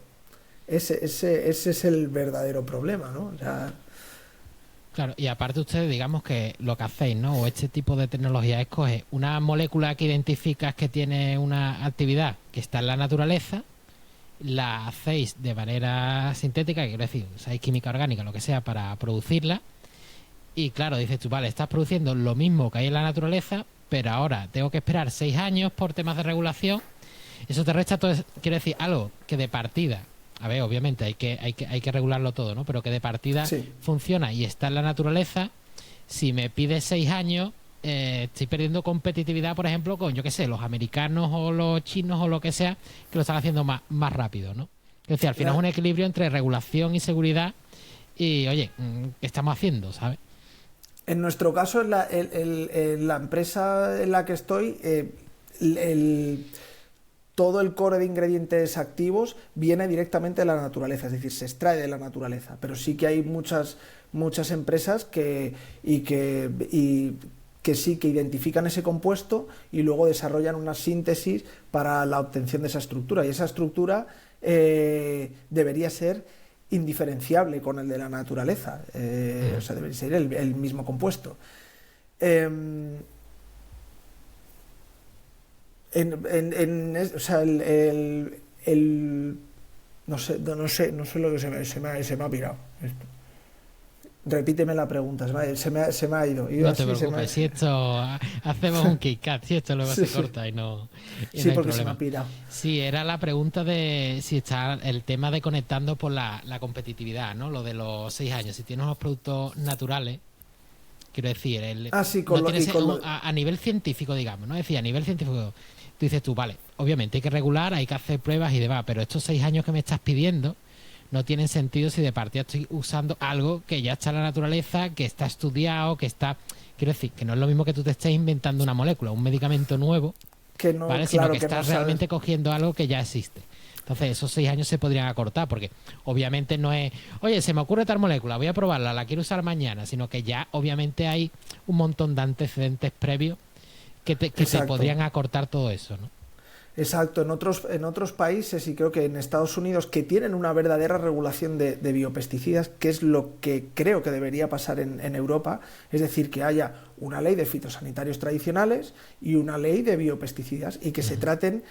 Ese es el verdadero problema, ¿no? O sea... Claro, y aparte ustedes, digamos que lo que hacéis, ¿no? O este tipo de tecnología es coger una molécula que identificas que tiene una actividad que está en la naturaleza, la hacéis de manera sintética, quiero decir, usáis química orgánica, lo que sea, para producirla. Y claro, dices tú, vale, estás produciendo lo mismo que hay en la naturaleza, pero ahora tengo que esperar 6 años por temas de regulación. Eso te resta todo, quiero decir, algo que de partida, a ver, obviamente hay que regularlo todo, ¿no? Pero que de partida funciona y está en la naturaleza. Si me pides 6 años, estoy perdiendo competitividad, por ejemplo, con, yo qué sé, los americanos o los chinos o lo que sea, que lo están haciendo más rápido, ¿no? Es decir, al final es un equilibrio entre regulación y seguridad y, oye, ¿qué estamos haciendo, sabes? En nuestro caso, en la empresa en la que estoy, todo el core de ingredientes activos viene directamente de la naturaleza, es decir, se extrae de la naturaleza. Pero sí que hay muchas empresas que sí que identifican ese compuesto y luego desarrollan una síntesis para la obtención de esa estructura. Y esa estructura debería ser indiferenciable con el de la naturaleza, o sea, debe ser el mismo compuesto. O sea, no sé lo que se me ha pirado esto. Repíteme la pregunta, se me ha ido. No te preocupes, si esto hacemos un KitKat, si esto luego se corta y no sí, no hay porque problema. Se me ha pirado. Sí, era la pregunta de si está el tema de conectando por la competitividad, ¿no? Lo de los 6 años. Si tienes unos productos naturales, quiero decir, a nivel científico, digamos, ¿no? Es decir, a nivel científico, tú dices tú, vale, obviamente hay que regular, hay que hacer pruebas y demás, pero estos 6 años que me estás pidiendo no tienen sentido si de partida estoy usando algo que ya está en la naturaleza, que está estudiado, que está... Quiero decir, que no es lo mismo que tú te estés inventando una molécula, un medicamento nuevo, que no, ¿vale? Claro, sino que estás realmente cogiendo algo que ya existe. Entonces, esos 6 años se podrían acortar, porque obviamente no es, oye, se me ocurre tal molécula, voy a probarla, la quiero usar mañana, sino que ya obviamente hay un montón de antecedentes previos que te podrían acortar todo eso, ¿no? Exacto, en otros países y creo que en Estados Unidos que tienen una verdadera regulación de biopesticidas, que es lo que creo que debería pasar en Europa, es decir, que haya una ley de fitosanitarios tradicionales y una ley de biopesticidas y que se traten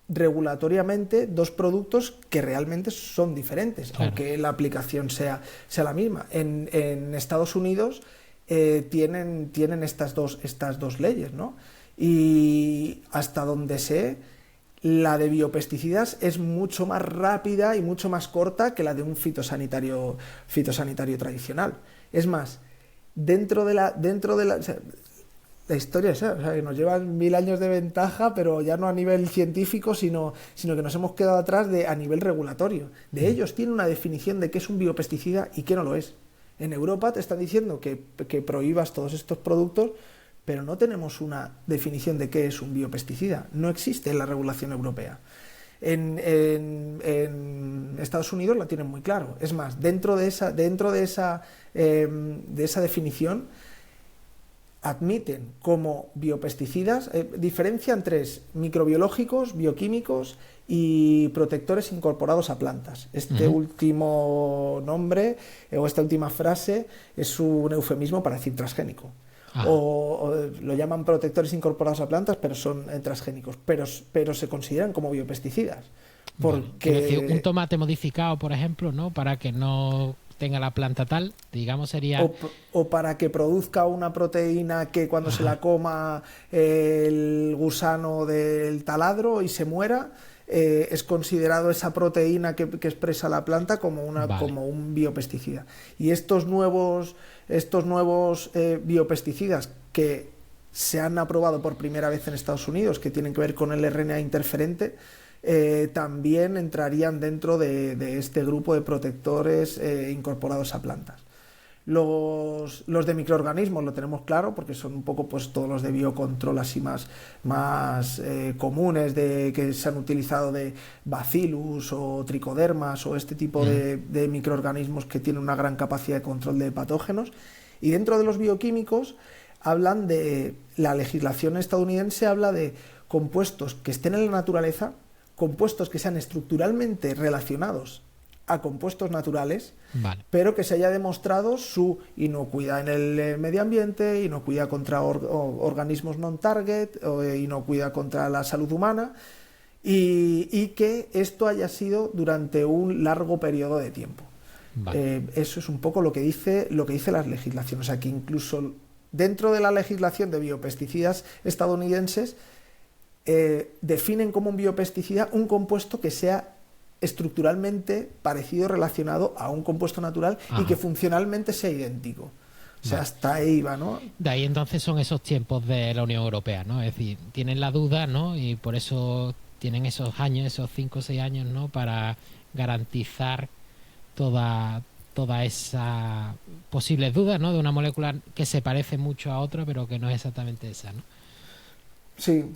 regulatoriamente dos productos que realmente son diferentes, claro, aunque la aplicación sea la misma. En Estados Unidos tienen estas dos leyes, ¿no? Y hasta donde sé, la de biopesticidas es mucho más rápida y mucho más corta que la de un fitosanitario tradicional. Es más, dentro de la historia es esa, o sea, que nos llevan 1000 años de ventaja, pero ya no a nivel científico, sino que nos hemos quedado atrás a nivel regulatorio. De ellos tienen una definición de qué es un biopesticida y qué no lo es. En Europa te están diciendo que prohíbas todos estos productos, pero no tenemos una definición de qué es un biopesticida. No existe en la regulación europea. En Estados Unidos la tienen muy claro. Es más, dentro de esa definición admiten como biopesticidas, diferencian 3: microbiológicos, bioquímicos y protectores incorporados a plantas. Este último nombre o esta última frase es un eufemismo para decir transgénico. O lo llaman protectores incorporados a plantas, pero son transgénicos, pero se consideran como biopesticidas. Porque es decir, un tomate modificado, por ejemplo, ¿no? Para que no tenga la planta tal, digamos, sería... O para que produzca una proteína que cuando se la coma el gusano del taladro y se muera, es considerado esa proteína que expresa la planta como un biopesticida. Y estos nuevos biopesticidas que se han aprobado por primera vez en Estados Unidos, que tienen que ver con el RNA interferente, también entrarían dentro de este grupo de protectores incorporados a plantas. Los de microorganismos lo tenemos claro, porque son un poco pues todos los de biocontrol así más comunes, que se han utilizado, de bacillus o tricodermas o este tipo de microorganismos que tienen una gran capacidad de control de patógenos. Y dentro de los bioquímicos hablan de, la legislación estadounidense habla de compuestos que estén en la naturaleza, compuestos que sean estructuralmente relacionados a compuestos naturales, pero que se haya demostrado su inocuidad en el medio ambiente, inocuidad contra organismos non-target, inocuidad contra la salud humana, y que esto haya sido durante un largo periodo de tiempo. Eso es un poco lo que dice la legislación. O sea, que incluso dentro de la legislación de biopesticidas estadounidenses definen como un biopesticida un compuesto que sea estructuralmente parecido, relacionado a un compuesto natural y que funcionalmente sea idéntico. O sea, hasta ahí va, ¿no? De ahí entonces son esos tiempos de la Unión Europea, ¿no? Es decir, tienen la duda, ¿no? Y por eso tienen esos años, esos 5 o 6 años, ¿no? Para garantizar toda esa posibles dudas, ¿no? De una molécula que se parece mucho a otra, pero que no es exactamente esa, ¿no? Sí,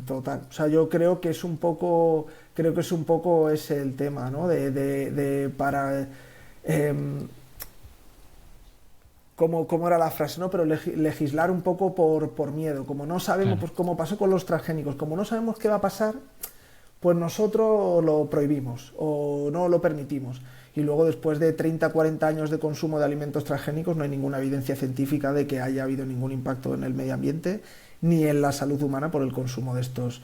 total. O sea, yo creo que es un poco ese el tema, ¿no? Para ¿cómo era la frase, ¿no? Pero legislar un poco por miedo. Como no sabemos, pues como pasó con los transgénicos, como no sabemos qué va a pasar, pues nosotros lo prohibimos o no lo permitimos. Y luego, después de 30, 40 años de consumo de alimentos transgénicos, no hay ninguna evidencia científica de que haya habido ningún impacto en el medio ambiente ni en la salud humana por el consumo de estos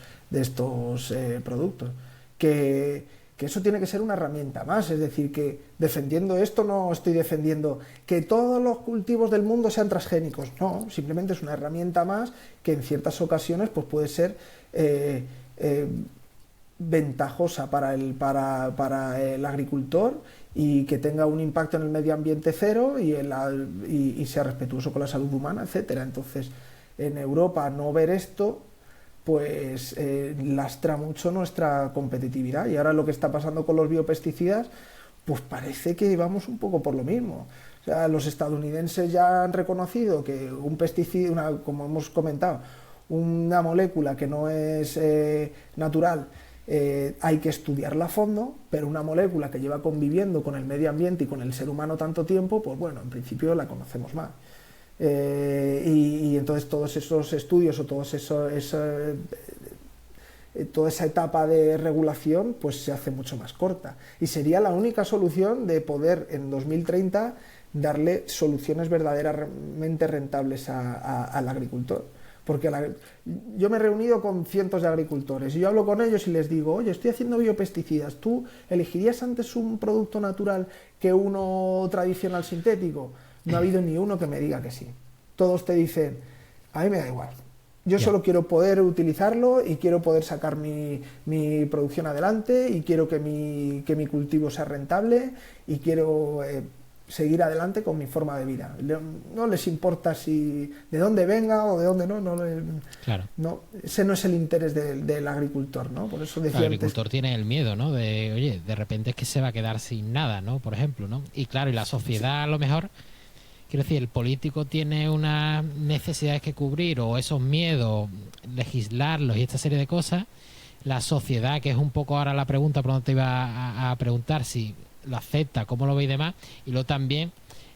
productos. Que que eso tiene que ser una herramienta más, es decir, que defendiendo esto no estoy defendiendo que todos los cultivos del mundo sean transgénicos, no, simplemente es una herramienta más que en ciertas ocasiones pues puede ser ventajosa para el agricultor y que tenga un impacto en el medio ambiente cero y sea respetuoso con la salud humana, etcétera. Entonces, en Europa no ver esto pues lastra mucho nuestra competitividad, y ahora lo que está pasando con los biopesticidas pues parece que vamos un poco por lo mismo. O sea, los estadounidenses ya han reconocido que un pesticida, como hemos comentado, una molécula que no es natural, hay que estudiarla a fondo, pero una molécula que lleva conviviendo con el medio ambiente y con el ser humano tanto tiempo, pues bueno, en principio la conocemos más. Y entonces todos esos estudios o toda esa etapa de regulación pues se hace mucho más corta, y sería la única solución de poder en 2030 darle soluciones verdaderamente rentables al agricultor. Porque yo me he reunido con cientos de agricultores y yo hablo con ellos y les digo, oye, estoy haciendo biopesticidas, ¿tú elegirías antes un producto natural que uno tradicional sintético? No ha habido ni uno que me diga que sí. Todos te dicen, a mí me da igual. Yo solo quiero poder utilizarlo y quiero poder sacar mi producción adelante, y quiero que mi cultivo sea rentable, y quiero seguir adelante con mi forma de vida. No les importa si de dónde venga o de dónde Claro. No, ese no es el interés del agricultor, ¿no? Por eso decía el agricultor tiene el miedo, ¿no? De, oye, de repente es que se va a quedar sin nada, ¿no? Por ejemplo, ¿no? Y claro, y la sociedad a lo mejor, quiero decir, el político tiene unas necesidades que cubrir, o esos miedos, legislarlos y esta serie de cosas. La sociedad, que es un poco ahora la pregunta, por donde te iba a preguntar, si lo acepta, cómo lo ve y demás, y luego también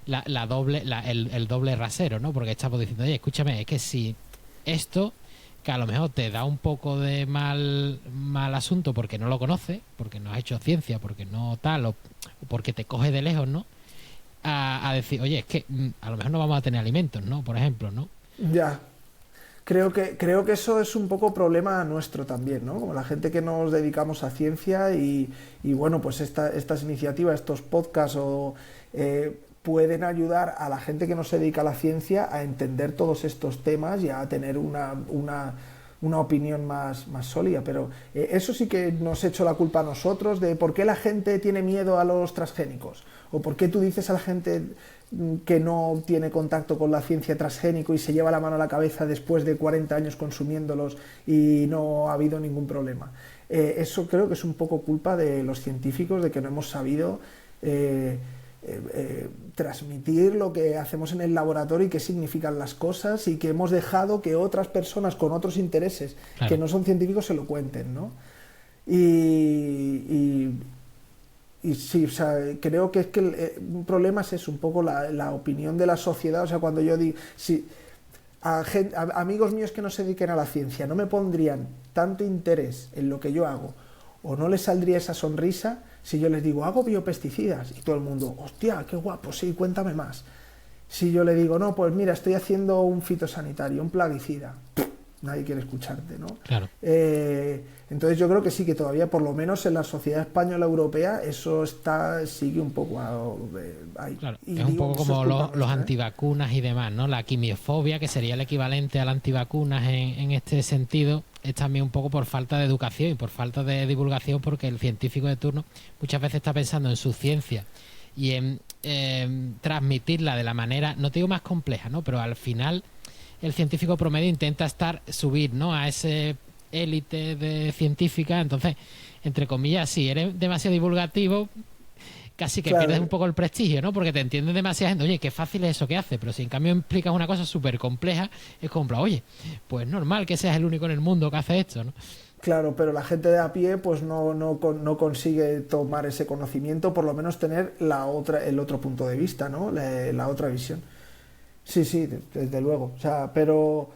el doble rasero, ¿no? Porque estamos diciendo, oye, escúchame, es que si esto, que a lo mejor te da un poco de mal asunto porque no lo conoces, porque no has hecho ciencia, porque no tal, o porque te coge de lejos, ¿no? A decir, oye, es que a lo mejor no vamos a tener alimentos, ¿no? Por ejemplo, ¿no? Ya. Creo que eso es un poco problema nuestro también, ¿no? Como la gente que nos dedicamos a ciencia y bueno, pues estas iniciativas, estos podcasts pueden ayudar a la gente que no se dedica a la ciencia a entender todos estos temas y a tener una opinión más sólida, pero eso sí que nos echa la culpa a nosotros de por qué la gente tiene miedo a los transgénicos, o por qué tú dices a la gente que no tiene contacto con la ciencia transgénico y se lleva la mano a la cabeza después de 40 años consumiéndolos y no ha habido ningún problema. Eso creo que es un poco culpa de los científicos, de que no hemos sabido transmitir lo que hacemos en el laboratorio y qué significan las cosas, y que hemos dejado que otras personas con otros intereses, claro, que no son científicos, se lo cuenten, ¿no? Y sí, o sea, creo que es que un problema es eso, un poco la opinión de la sociedad. O sea, cuando yo digo, si a amigos míos que no se dediquen a la ciencia no me pondrían tanto interés en lo que yo hago, o no les saldría esa sonrisa si yo les digo, hago biopesticidas, y todo el mundo, hostia, qué guapo, sí, cuéntame más. Si yo le digo, no, pues mira, estoy haciendo un fitosanitario, un plaguicida, nadie quiere escucharte, ¿no? Claro. Entonces yo creo que sí, que todavía, por lo menos en la sociedad española europea, eso sigue un poco ahí. Claro, es un poco como los antivacunas y demás, ¿no? La quimiofobia, que sería el equivalente a las antivacunas en este sentido, es también un poco por falta de educación y por falta de divulgación, porque el científico de turno muchas veces está pensando en su ciencia y en transmitirla de la manera, no te digo más compleja, ¿no? Pero al final el científico promedio intenta subir, ¿no? A ese élite de científica. Entonces, entre comillas, si eres demasiado divulgativo, casi que pierdes un poco el prestigio, ¿no? Porque te entiende demasiada gente. Oye, qué fácil es eso que hace, pero si en cambio explicas una cosa súper compleja, es como, oye, pues normal que seas el único en el mundo que hace esto, ¿no? Claro, pero la gente de a pie pues no consigue tomar ese conocimiento, por lo menos tener el otro punto de vista, ¿no? La otra visión. Sí, desde luego. O sea, pero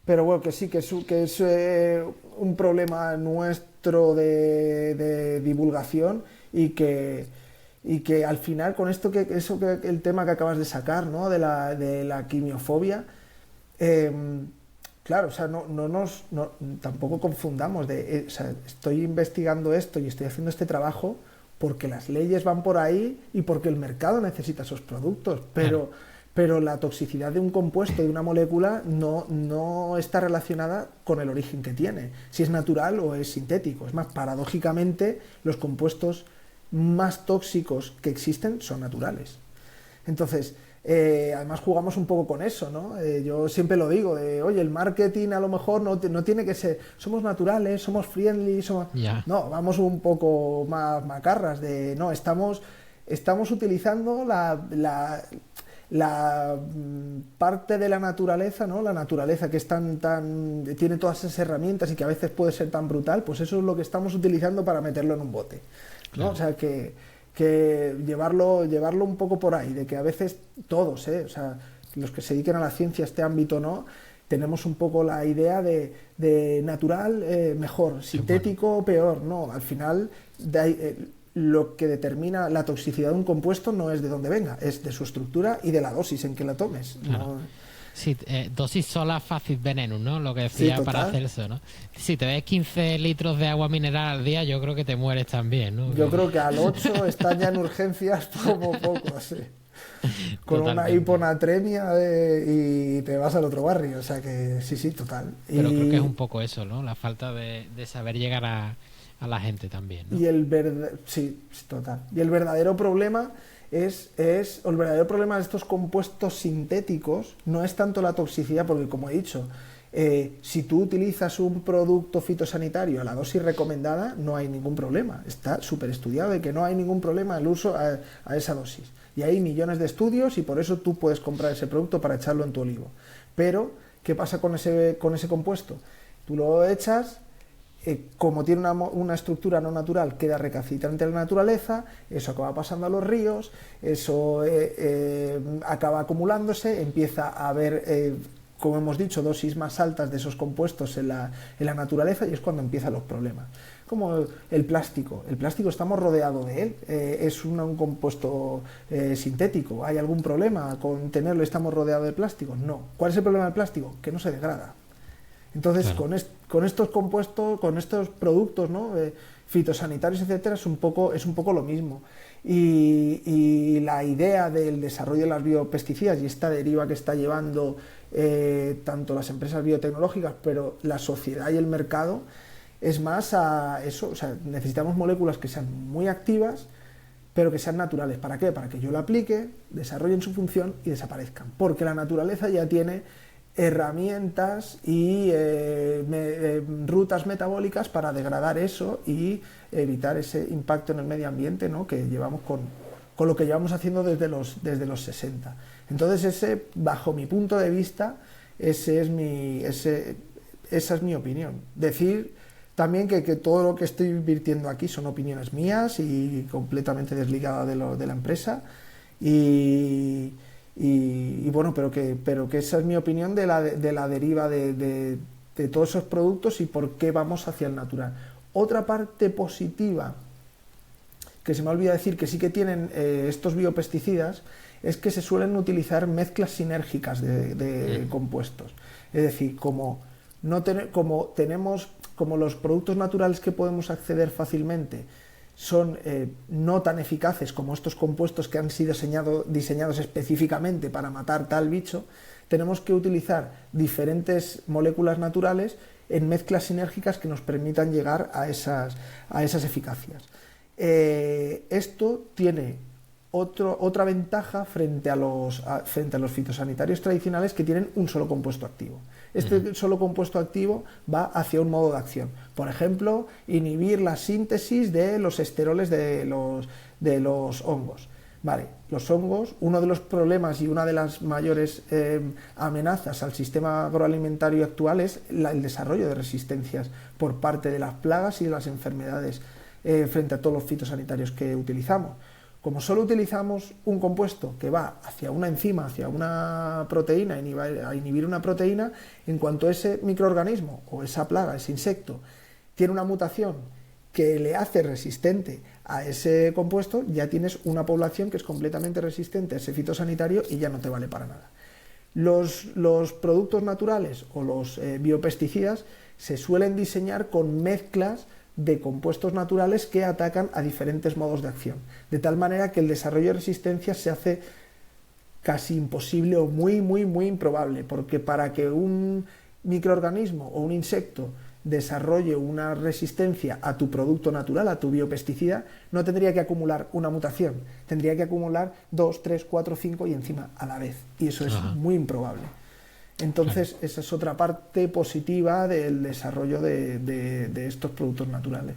bueno, que sí, que es un problema nuestro de divulgación, y que al final con esto el tema que acabas de sacar, ¿no? de la quimiofobia, Claro, o sea, tampoco confundamos o sea, estoy investigando esto y estoy haciendo este trabajo porque las leyes van por ahí y porque el mercado necesita esos productos, pero la toxicidad de un compuesto, de una molécula, no está relacionada con el origen que tiene, si es natural o es sintético. Es más, paradójicamente, los compuestos más tóxicos que existen son naturales. Entonces, además jugamos un poco con eso, ¿no? Yo siempre lo digo, oye, el marketing a lo mejor no tiene que ser, somos naturales, somos friendly, no, vamos un poco más macarras, no, estamos utilizando la parte de la naturaleza, ¿no? La naturaleza que es tiene todas esas herramientas y que a veces puede ser tan brutal, pues eso es lo que estamos utilizando para meterlo en un bote, ¿no? Claro. O sea, que llevarlo un poco por ahí, de que a veces todos, o sea, los que se dediquen a la ciencia, este ámbito, ¿no? Tenemos un poco la idea de natural, mejor, sintético, peor, no, al final lo que determina la toxicidad de un compuesto no es de dónde venga, es de su estructura y de la dosis en que la tomes. Claro. ¿No? Sí, dosis sola fácil veneno, ¿no? Lo que decía, sí, para hacer eso, ¿no? Si te ves 15 litros de agua mineral al día, yo creo que te mueres también, ¿no? Yo creo que al 8 están ya en urgencias como poco, sí. Con totalmente. Una hiponatremia y te vas al otro barrio, o sea que sí, total. Pero creo que es un poco eso, ¿no? La falta de saber llegar a la gente también, ¿no? Sí, total. Y el verdadero problema el verdadero problema de estos compuestos sintéticos no es tanto la toxicidad, porque como he dicho, si tú utilizas un producto fitosanitario a la dosis recomendada, no hay ningún problema. Está súper estudiado de que no hay ningún problema el uso a esa dosis. Y hay millones de estudios y por eso tú puedes comprar ese producto para echarlo en tu olivo. Pero, ¿qué pasa con ese compuesto? Tú lo echas, como tiene una estructura no natural, queda recalcitrante en la naturaleza, eso acaba pasando a los ríos, eso acaba acumulándose, empieza a haber, como hemos dicho, dosis más altas de esos compuestos en la naturaleza y es cuando empiezan los problemas. Como el plástico estamos rodeados de él, es un compuesto sintético, ¿hay algún problema con tenerlo? ¿Estamos rodeados de plástico? No. ¿Cuál es el problema del plástico? Que no se degrada. Entonces, claro, con estos compuestos, con estos productos, ¿no? Fitosanitarios, etcétera, es un poco lo mismo. Y la idea del desarrollo de las biopesticidas y esta deriva que está llevando tanto las empresas biotecnológicas, pero la sociedad y el mercado, es más a eso. O sea, necesitamos moléculas que sean muy activas, pero que sean naturales. ¿Para qué? Para que yo la aplique, desarrollen su función y desaparezcan. Porque la naturaleza ya tiene herramientas y rutas metabólicas para degradar eso y evitar ese impacto en el medio ambiente, ¿no? Que llevamos con lo que llevamos haciendo desde los 60. Entonces, bajo mi punto de vista, esa es mi opinión. Decir también que todo lo que estoy virtiendo aquí son opiniones mías y completamente desligadas de la empresa y bueno, pero que esa es mi opinión de la deriva de todos esos productos y por qué vamos hacia el natural. Otra parte positiva que se me olvida decir, que sí que tienen estos biopesticidas, es que se suelen utilizar mezclas sinérgicas de compuestos. Es decir, como los productos naturales que podemos acceder fácilmente son no tan eficaces como estos compuestos que han sido diseñados específicamente para matar tal bicho, tenemos que utilizar diferentes moléculas naturales en mezclas sinérgicas que nos permitan llegar a esas eficacias. Esto tiene otra ventaja frente a los fitosanitarios tradicionales, que tienen un solo compuesto activo. Este solo compuesto activo va hacia un modo de acción. Por ejemplo, inhibir la síntesis de los esteroles de los hongos. Vale, los hongos, uno de los problemas y una de las mayores amenazas al sistema agroalimentario actual es el desarrollo de resistencias por parte de las plagas y de las enfermedades frente a todos los fitosanitarios que utilizamos. Como solo utilizamos un compuesto que va hacia una enzima, hacia una proteína, a inhibir una proteína, en cuanto ese microorganismo o esa plaga, ese insecto, tiene una mutación que le hace resistente a ese compuesto, ya tienes una población que es completamente resistente a ese fitosanitario y ya no te vale para nada. Los productos naturales o los biopesticidas se suelen diseñar con mezclas de compuestos naturales que atacan a diferentes modos de acción, de tal manera que el desarrollo de resistencia se hace casi imposible o muy improbable, porque para que un microorganismo o un insecto desarrolle una resistencia a tu producto natural, a tu biopesticida, no tendría que acumular una mutación, tendría que acumular 2, 3, 4, 5 y encima a la vez, y eso es muy improbable. Entonces, esa es otra parte positiva del desarrollo de estos productos naturales.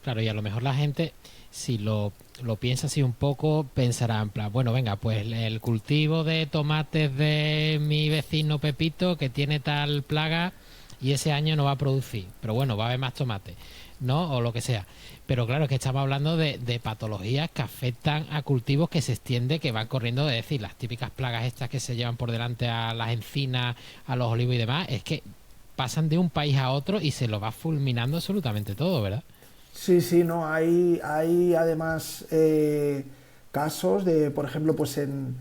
Claro, y a lo mejor la gente, si lo piensa así un poco, pensará en plan, bueno, venga, pues el cultivo de tomates de mi vecino Pepito que tiene tal plaga y ese año no va a producir, pero bueno, va a haber más tomate, ¿no? O lo que sea. Pero claro, es que estamos hablando de patologías que afectan a cultivos que se extiende, que van corriendo, es decir, las típicas plagas estas que se llevan por delante a las encinas, a los olivos y demás, es que pasan de un país a otro y se lo va fulminando absolutamente todo, ¿verdad? Sí, no, hay además casos de, por ejemplo, pues en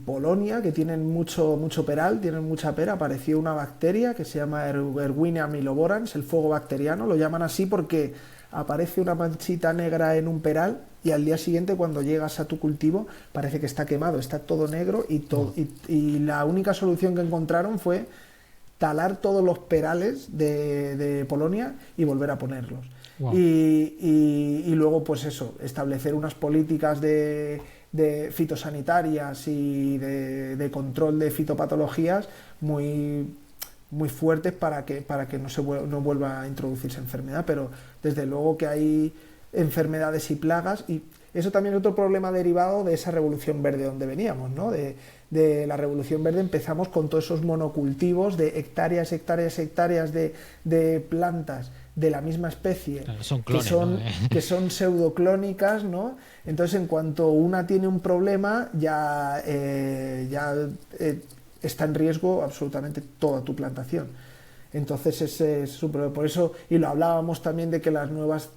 Polonia, que tienen mucho peral, tienen mucha pera, apareció una bacteria que se llama Erwinia miloborans, el fuego bacteriano, lo llaman así porque aparece una manchita negra en un peral y al día siguiente cuando llegas a tu cultivo parece que está quemado, está todo negro y la única solución que encontraron fue talar todos los perales de Polonia y volver a ponerlos. Wow. Y luego, pues eso, establecer unas políticas de fitosanitarias y de control de fitopatologías muy fuertes para que no vuelva a introducirse enfermedad, pero desde luego que hay enfermedades y plagas, y eso también es otro problema derivado de esa revolución verde donde veníamos, ¿no? De la revolución verde empezamos con todos esos monocultivos de hectáreas de plantas de la misma especie, claro, son clones, que son pseudoclónicas, ¿no? Entonces, en cuanto una tiene un problema, ya está en riesgo absolutamente toda tu plantación. Entonces, ese es su problema. Por eso, y lo hablábamos también de que las nuevas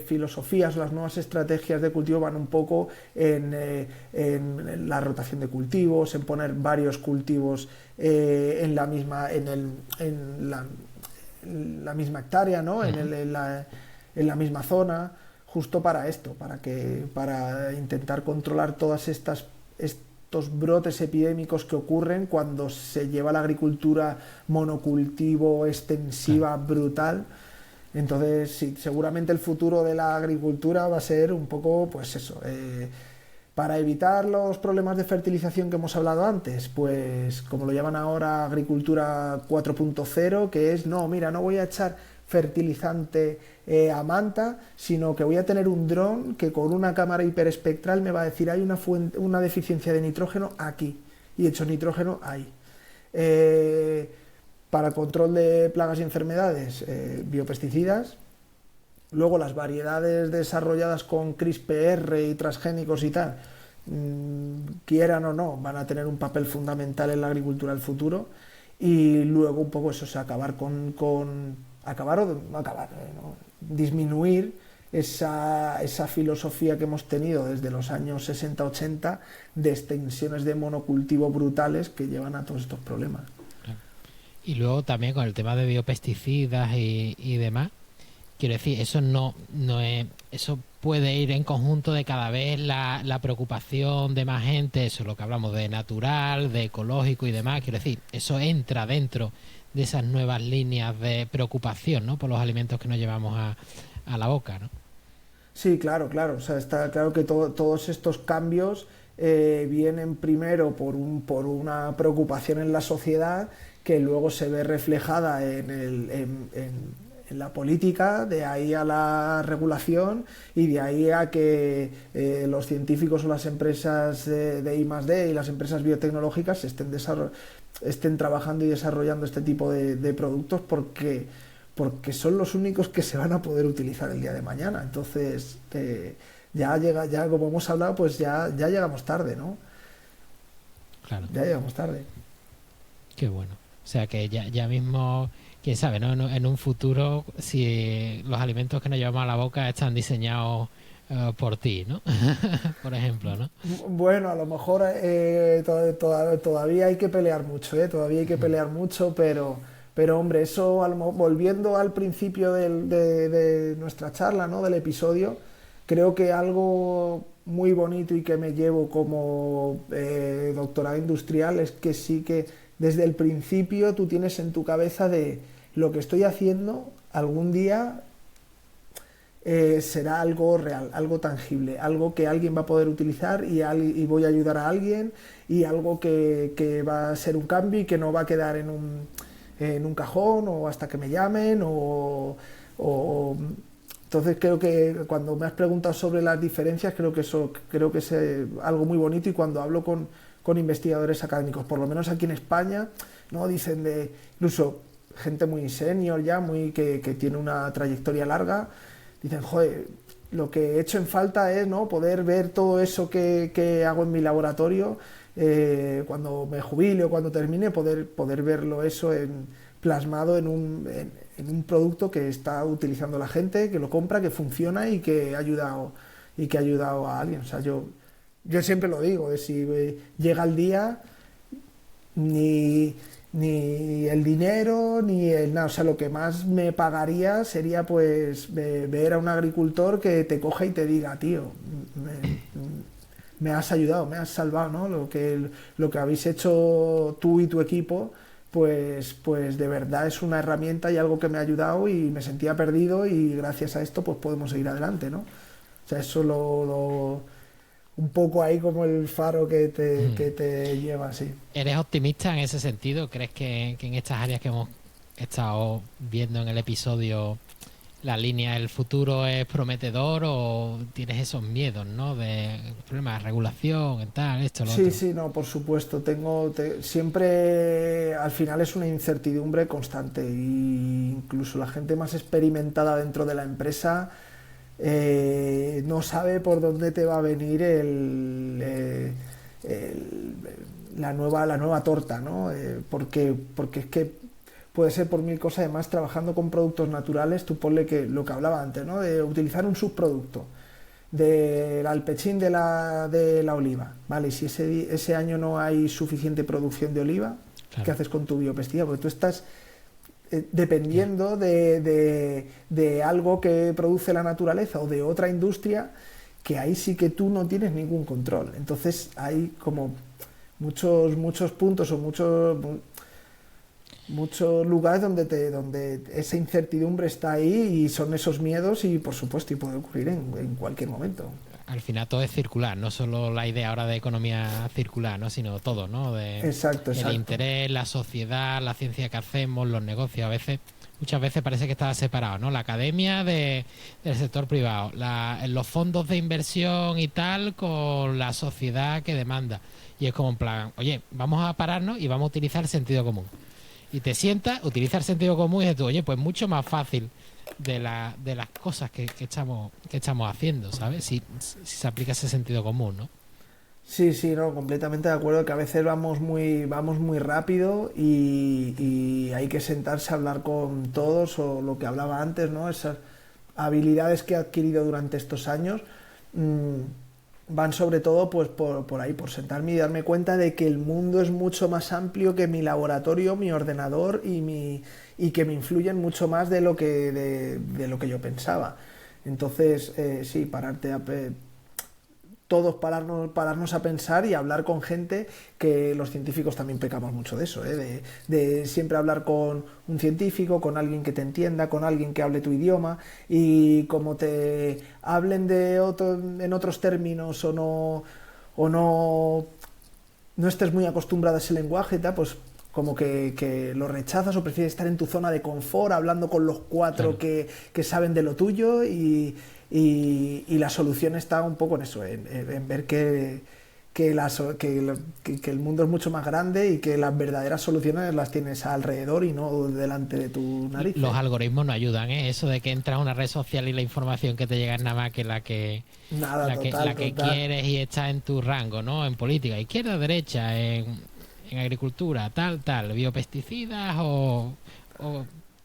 filosofías, las nuevas estrategias de cultivo van un poco en la rotación de cultivos, en poner varios cultivos en la misma hectárea, ¿no? en la misma zona, justo para esto, para intentar controlar todas estos brotes epidémicos que ocurren cuando se lleva la agricultura monocultivo extensiva brutal. Entonces, sí, seguramente el futuro de la agricultura va a ser un poco, pues eso, para evitar los problemas de fertilización que hemos hablado antes, pues como lo llaman ahora agricultura 4.0, que es, no voy a echar fertilizante a manta, sino que voy a tener un dron que con una cámara hiperespectral me va a decir hay una deficiencia de nitrógeno aquí, y echo nitrógeno ahí. Para control de plagas y enfermedades, biopesticidas. Luego las variedades desarrolladas con CRISPR y transgénicos y tal, quieran o no, van a tener un papel fundamental en la agricultura del futuro. Y luego un poco eso, disminuir esa filosofía que hemos tenido desde los años 60-80 de extensiones de monocultivo brutales que llevan a todos estos problemas. Y luego también con el tema de biopesticidas y demás, quiero decir, eso no es, eso puede ir en conjunto de cada vez la preocupación de más gente, eso es lo que hablamos de natural, de ecológico y demás, quiero decir, eso entra dentro de esas nuevas líneas de preocupación, ¿no? Por los alimentos que nos llevamos a la boca, ¿no? Sí, claro, o sea, está claro que todos estos cambios vienen primero por una preocupación en la sociedad que luego se ve reflejada en la política, de ahí a la regulación y de ahí a que los científicos o las empresas de I+D y las empresas biotecnológicas estén trabajando y desarrollando este tipo de productos porque son los únicos que se van a poder utilizar el día de mañana. Entonces, ya como hemos hablado, pues ya llegamos tarde, ¿no? Claro. Ya llegamos tarde. Qué bueno. O sea que ya mismo, quién sabe, ¿no? En un futuro, si los alimentos que nos llevamos a la boca están diseñados por ti, ¿no? Por ejemplo, ¿no? Bueno, a lo mejor todavía hay que pelear mucho, ¿eh? Todavía hay que pelear mucho, pero hombre, eso volviendo al principio de nuestra charla, ¿no? Del episodio, creo que algo muy bonito y que me llevo como doctorado industrial es que sí que desde el principio tú tienes en tu cabeza de lo que estoy haciendo algún día será algo real, algo tangible, algo que alguien va a poder utilizar y voy a ayudar a alguien y algo que va a ser un cambio y que no va a quedar en un cajón o hasta que me llamen o entonces creo que cuando me has preguntado sobre las diferencias creo que es algo muy bonito y cuando hablo con investigadores académicos, por lo menos aquí en España, ¿no? Dicen de incluso gente muy senior ya, que tiene una trayectoria larga, dicen, joder, lo que he hecho en falta es, ¿no? Poder ver todo eso que hago en mi laboratorio cuando me jubile o cuando termine, poder verlo eso plasmado en un producto que está utilizando la gente, que lo compra, que funciona y que ha ayudado a alguien. O sea, yo siempre lo digo, de si llega el día, ni el dinero, ni el nada. O sea, lo que más me pagaría sería pues ver a un agricultor que te coja y te diga, tío, me has ayudado, me has salvado, ¿no? Lo que habéis hecho tú y tu equipo, pues de verdad es una herramienta y algo que me ha ayudado y me sentía perdido y gracias a esto pues podemos seguir adelante, ¿no? O sea, eso un poco ahí como el faro que te lleva así. ¿Eres optimista en ese sentido? ¿Crees que en estas áreas que hemos estado viendo en el episodio la línea del futuro es prometedor o tienes esos miedos, ¿no? De problemas de regulación y tal, esto, lo otro? Sí, no, por supuesto. Siempre al final es una incertidumbre constante y incluso la gente más experimentada dentro de la empresa no sabe por dónde te va a venir la nueva torta, ¿no? Porque es que puede ser por mil cosas. Además, trabajando con productos naturales, tú ponle que lo que hablaba antes, ¿no? De utilizar un subproducto del alpechín de la oliva, ¿vale? Y si ese año no hay suficiente producción de oliva, claro, ¿qué haces con tu biopesticida? Porque tú estás dependiendo de algo que produce la naturaleza o de otra industria, que ahí sí que tú no tienes ningún control. Entonces hay como muchos puntos o muchos lugares donde esa incertidumbre está ahí y son esos miedos y por supuesto y puede ocurrir en cualquier momento. Al final todo es circular, no solo la idea ahora de economía circular, ¿no? Sino todo, ¿no? Exacto. El interés, la sociedad, la ciencia que hacemos, los negocios. Muchas veces parece que está separado, ¿no? La academia del sector privado, los fondos de inversión y tal con la sociedad que demanda. Y es como en plan, oye, vamos a pararnos y vamos a utilizar el sentido común. Y te sientas, utiliza el sentido común y dices tú, oye, pues mucho más fácil de las cosas que estamos haciendo, ¿sabes? Si se aplica ese sentido común, ¿no? Sí, no, completamente de acuerdo que a veces vamos muy rápido y hay que sentarse a hablar con todos o lo que hablaba antes, ¿no? Esas habilidades que he adquirido durante estos años van sobre todo pues por ahí, por sentarme y darme cuenta de que el mundo es mucho más amplio que mi laboratorio, mi ordenador y que me influyen mucho más de lo que yo pensaba. Entonces, sí, todos pararnos a pensar y hablar con gente, que los científicos también pecamos mucho de eso, de siempre hablar con un científico, con alguien que te entienda, con alguien que hable tu idioma, y como te hablen en otros términos o no estés muy acostumbrado a ese lenguaje, pues como que lo rechazas o prefieres estar en tu zona de confort hablando con los cuatro, claro, que saben de lo tuyo y la solución está un poco en eso, en ver que el mundo es mucho más grande y que las verdaderas soluciones las tienes alrededor y no delante de tu nariz. Los algoritmos no ayudan, ¿eh? Eso de que entras a una red social y la información que te llega es nada más que la que quieres y está en tu rango, ¿no? En política, izquierda, derecha, en agricultura, tal, biopesticidas o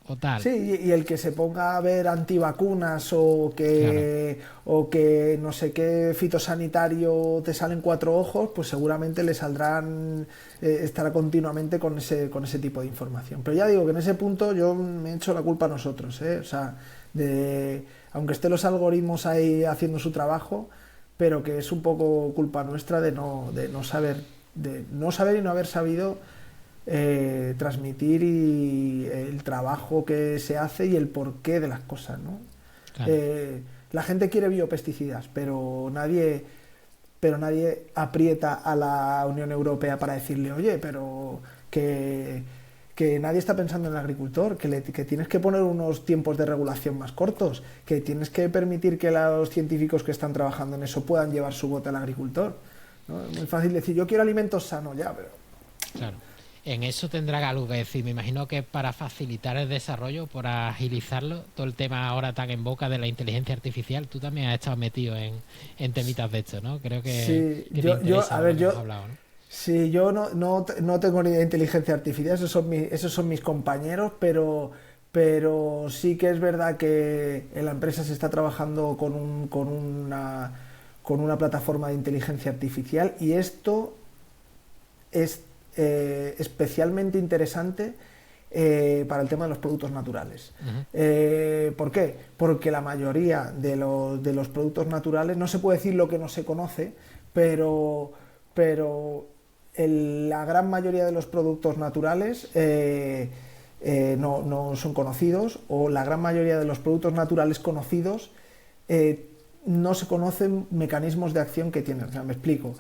o tal. Sí, y el que se ponga a ver antivacunas o que no sé qué fitosanitario te salen 4 ojos, pues seguramente le saldrán, estará continuamente con ese tipo de información. Pero ya digo que en ese punto yo me he hecho la culpa a nosotros, ¿eh? O sea, aunque estén los algoritmos ahí haciendo su trabajo, pero que es un poco culpa nuestra de no saber, y no haber sabido transmitir el trabajo que se hace y el porqué de las cosas, ¿no? Claro. La gente quiere biopesticidas, pero nadie aprieta a la Unión Europea para decirle, oye, pero que nadie está pensando en el agricultor, que tienes que poner unos tiempos de regulación más cortos, que tienes que permitir que los científicos que están trabajando en eso puedan llevar su voto al agricultor, ¿no? Es muy fácil decir, yo quiero alimentos sanos, ya, pero... Claro. En eso tendrá algo que decir. Me imagino que para facilitar el desarrollo, por agilizarlo, todo el tema ahora tan en boca de la inteligencia artificial, tú también has estado metido en temitas de esto, ¿no? Creo que, sí, que te interesa lo que hemos hablado, ¿no? Sí, yo no tengo ni de inteligencia artificial, esos son mis compañeros, pero sí que es verdad que en la empresa se está trabajando con una plataforma de inteligencia artificial, y esto es especialmente interesante para el tema de los productos naturales. ¿Por qué? Porque la mayoría de los productos naturales, no se puede decir lo que no se conoce, pero la gran mayoría de los productos naturales no son conocidos, o la gran mayoría de los productos naturales conocidos no se conocen mecanismos de acción que tienen. O sea, me explico.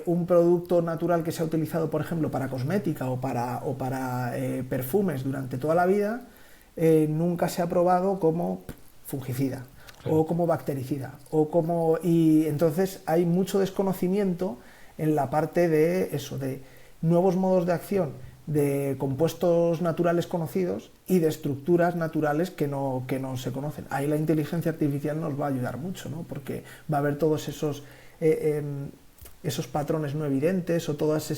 Un producto natural que se ha utilizado, por ejemplo, para cosmética o para perfumes durante toda la vida, nunca se ha probado como fungicida, claro, o como bactericida, y entonces hay mucho desconocimiento en la parte de eso, de nuevos modos de acción de compuestos naturales conocidos y de estructuras naturales que no se conocen. Ahí la inteligencia artificial nos va a ayudar mucho, ¿no? Porque va a haber todos esos patrones no evidentes, o todo ese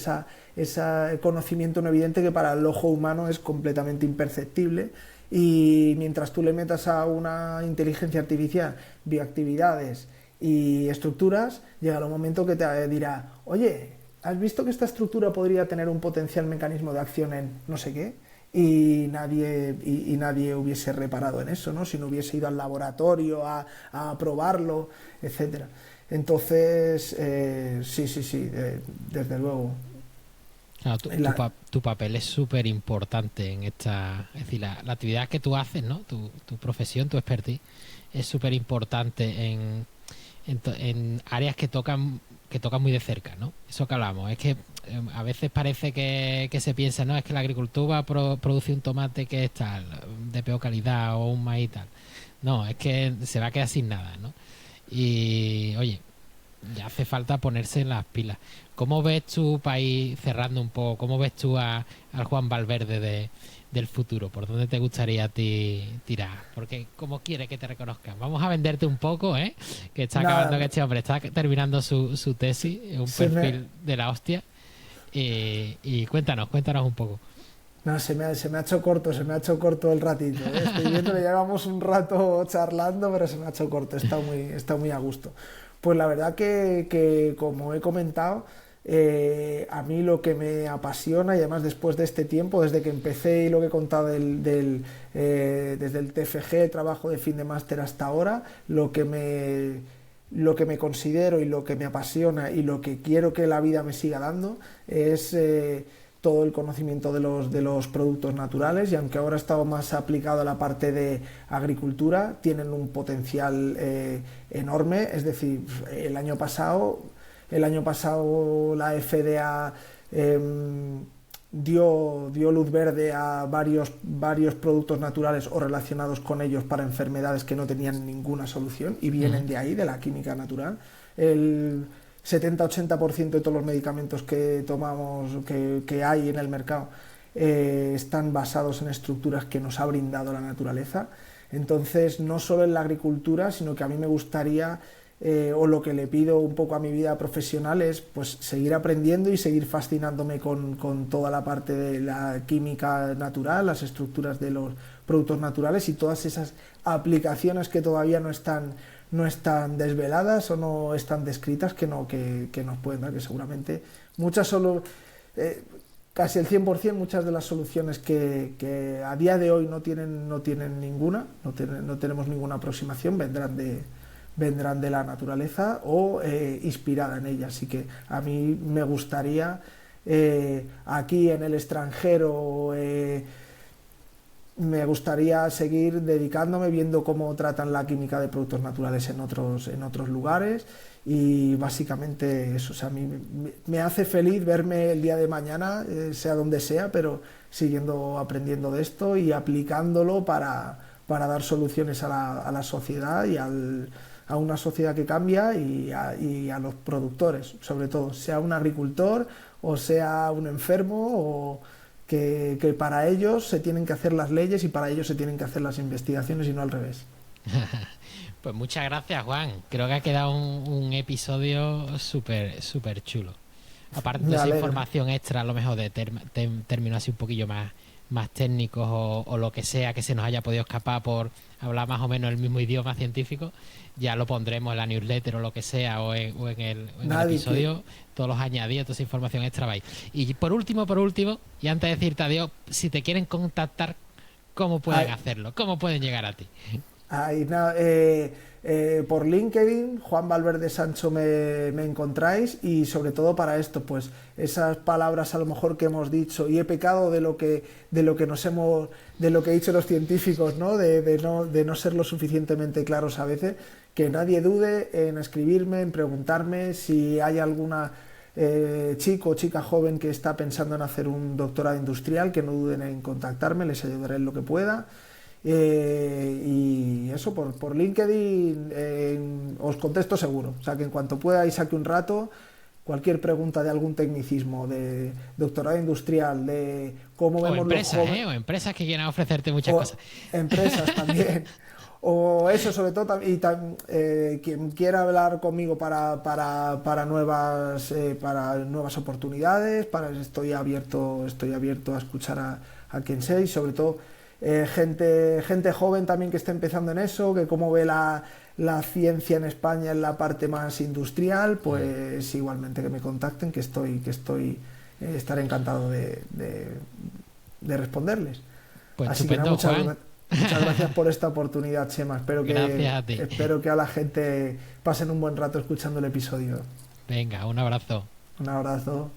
conocimiento no evidente que para el ojo humano es completamente imperceptible, y mientras tú le metas a una inteligencia artificial bioactividades y estructuras, llega el momento que te dirá, oye, ¿has visto que esta estructura podría tener un potencial mecanismo de acción en no sé qué? Y nadie hubiese reparado en eso, ¿no? Si no hubiese ido al laboratorio a probarlo, etcétera. Entonces, sí, desde luego. Claro, tu papel es súper importante en esta... Es decir, la actividad que tú haces, ¿no? Tu profesión, tu expertise, es súper importante en áreas que tocan muy de cerca, ¿no? Eso que hablamos, es que a veces parece que se piensa, no, es que la agricultura produce un tomate que es tal, de peor calidad, o un maíz tal. No, es que se va a quedar sin nada, ¿no? Y, oye, ya hace falta ponerse en las pilas. ¿Cómo ves tu país, cerrando un poco, cómo ves tú al Juan Valverde del futuro? ¿Por dónde te gustaría a ti tirar? Porque ¿cómo quiere que te reconozcan? Vamos a venderte un poco, ¿eh? Que está acabando, que este hombre está terminando su tesis, un perfil de la hostia. Y cuéntanos un poco. No, se me ha hecho corto el ratito, ¿eh? Estoy viendo que llevamos un rato charlando, pero se me ha hecho corto, está muy a gusto. Pues la verdad que como he comentado, a mí lo que me apasiona, y además después de este tiempo, desde que empecé y lo que he contado desde el TFG, trabajo de fin de máster, hasta ahora, lo que me considero y lo que me apasiona y lo que quiero que la vida me siga dando es todo el conocimiento de los productos naturales, y aunque ahora he estado más aplicado a la parte de agricultura, tienen un potencial enorme. Es decir, el año pasado la FDA dio luz verde a varios productos naturales o relacionados con ellos para enfermedades que no tenían ninguna solución, y vienen de ahí, de la química natural. El 70-80% de todos los medicamentos que tomamos, que hay en el mercado, están basados en estructuras que nos ha brindado la naturaleza. Entonces, no solo en la agricultura, sino que a mí me gustaría o lo que le pido un poco a mi vida profesional es pues seguir aprendiendo y seguir fascinándome con toda la parte de la química natural, las estructuras de los productos naturales y todas esas aplicaciones que todavía no están desveladas o no están descritas que nos pueden dar, que seguramente muchas solo... casi el 100%, muchas de las soluciones que a día de hoy no tienen ninguna, no tenemos ninguna aproximación, vendrán de la naturaleza o inspirada en ella. Así que a mí me gustaría aquí en el extranjero me gustaría seguir dedicándome, viendo cómo tratan la química de productos naturales en otros lugares y básicamente eso. O sea, a mí me hace feliz verme el día de mañana, sea donde sea, pero siguiendo aprendiendo de esto y aplicándolo para dar soluciones a la sociedad y a una sociedad que cambia y a los productores, sobre todo, sea un agricultor o sea un enfermo o... Que para ellos se tienen que hacer las leyes y para ellos se tienen que hacer las investigaciones y no al revés. Pues muchas gracias, Juan. Creo que ha quedado un episodio súper chulo. Aparte de esa información extra, a lo mejor de términos así un poquillo más técnicos o lo que sea que se nos haya podido escapar por hablar más o menos el mismo idioma científico, ya lo pondremos en la newsletter o lo que sea o en el episodio, todos los añadidos, toda esa información extra vais. Y por último, y antes de decirte adiós, si te quieren contactar, ¿cómo pueden hacerlo? ¿Cómo pueden llegar a ti? Por LinkedIn, Juan Valverde Sancho me encontráis y sobre todo para esto, pues esas palabras a lo mejor que hemos dicho y he pecado de lo que he dicho los científicos, ¿no? De no ser lo suficientemente claros a veces, que nadie dude en escribirme, en preguntarme si hay alguna chico o chica joven que está pensando en hacer un doctorado industrial, que no duden en contactarme, les ayudaré en lo que pueda. Y eso por LinkedIn os contesto seguro, o sea que en cuanto pueda y saque un rato, cualquier pregunta de algún tecnicismo, de doctorado industrial, de cómo vemos empresas, los jóvenes, o empresas que quieran ofrecerte muchas cosas, empresas también o eso sobre todo, y quien quiera hablar conmigo para nuevas oportunidades, estoy abierto a escuchar a quien sea y sobre todo gente joven también que esté empezando en eso, que cómo ve la ciencia en España en la parte más industrial, pues igualmente que me contacten, que estaré encantado de responderles. Pues así estupendo, que nada, muchas gracias por esta oportunidad, Chema. Espero que a la gente pasen un buen rato escuchando el episodio. Venga, un abrazo. Un abrazo.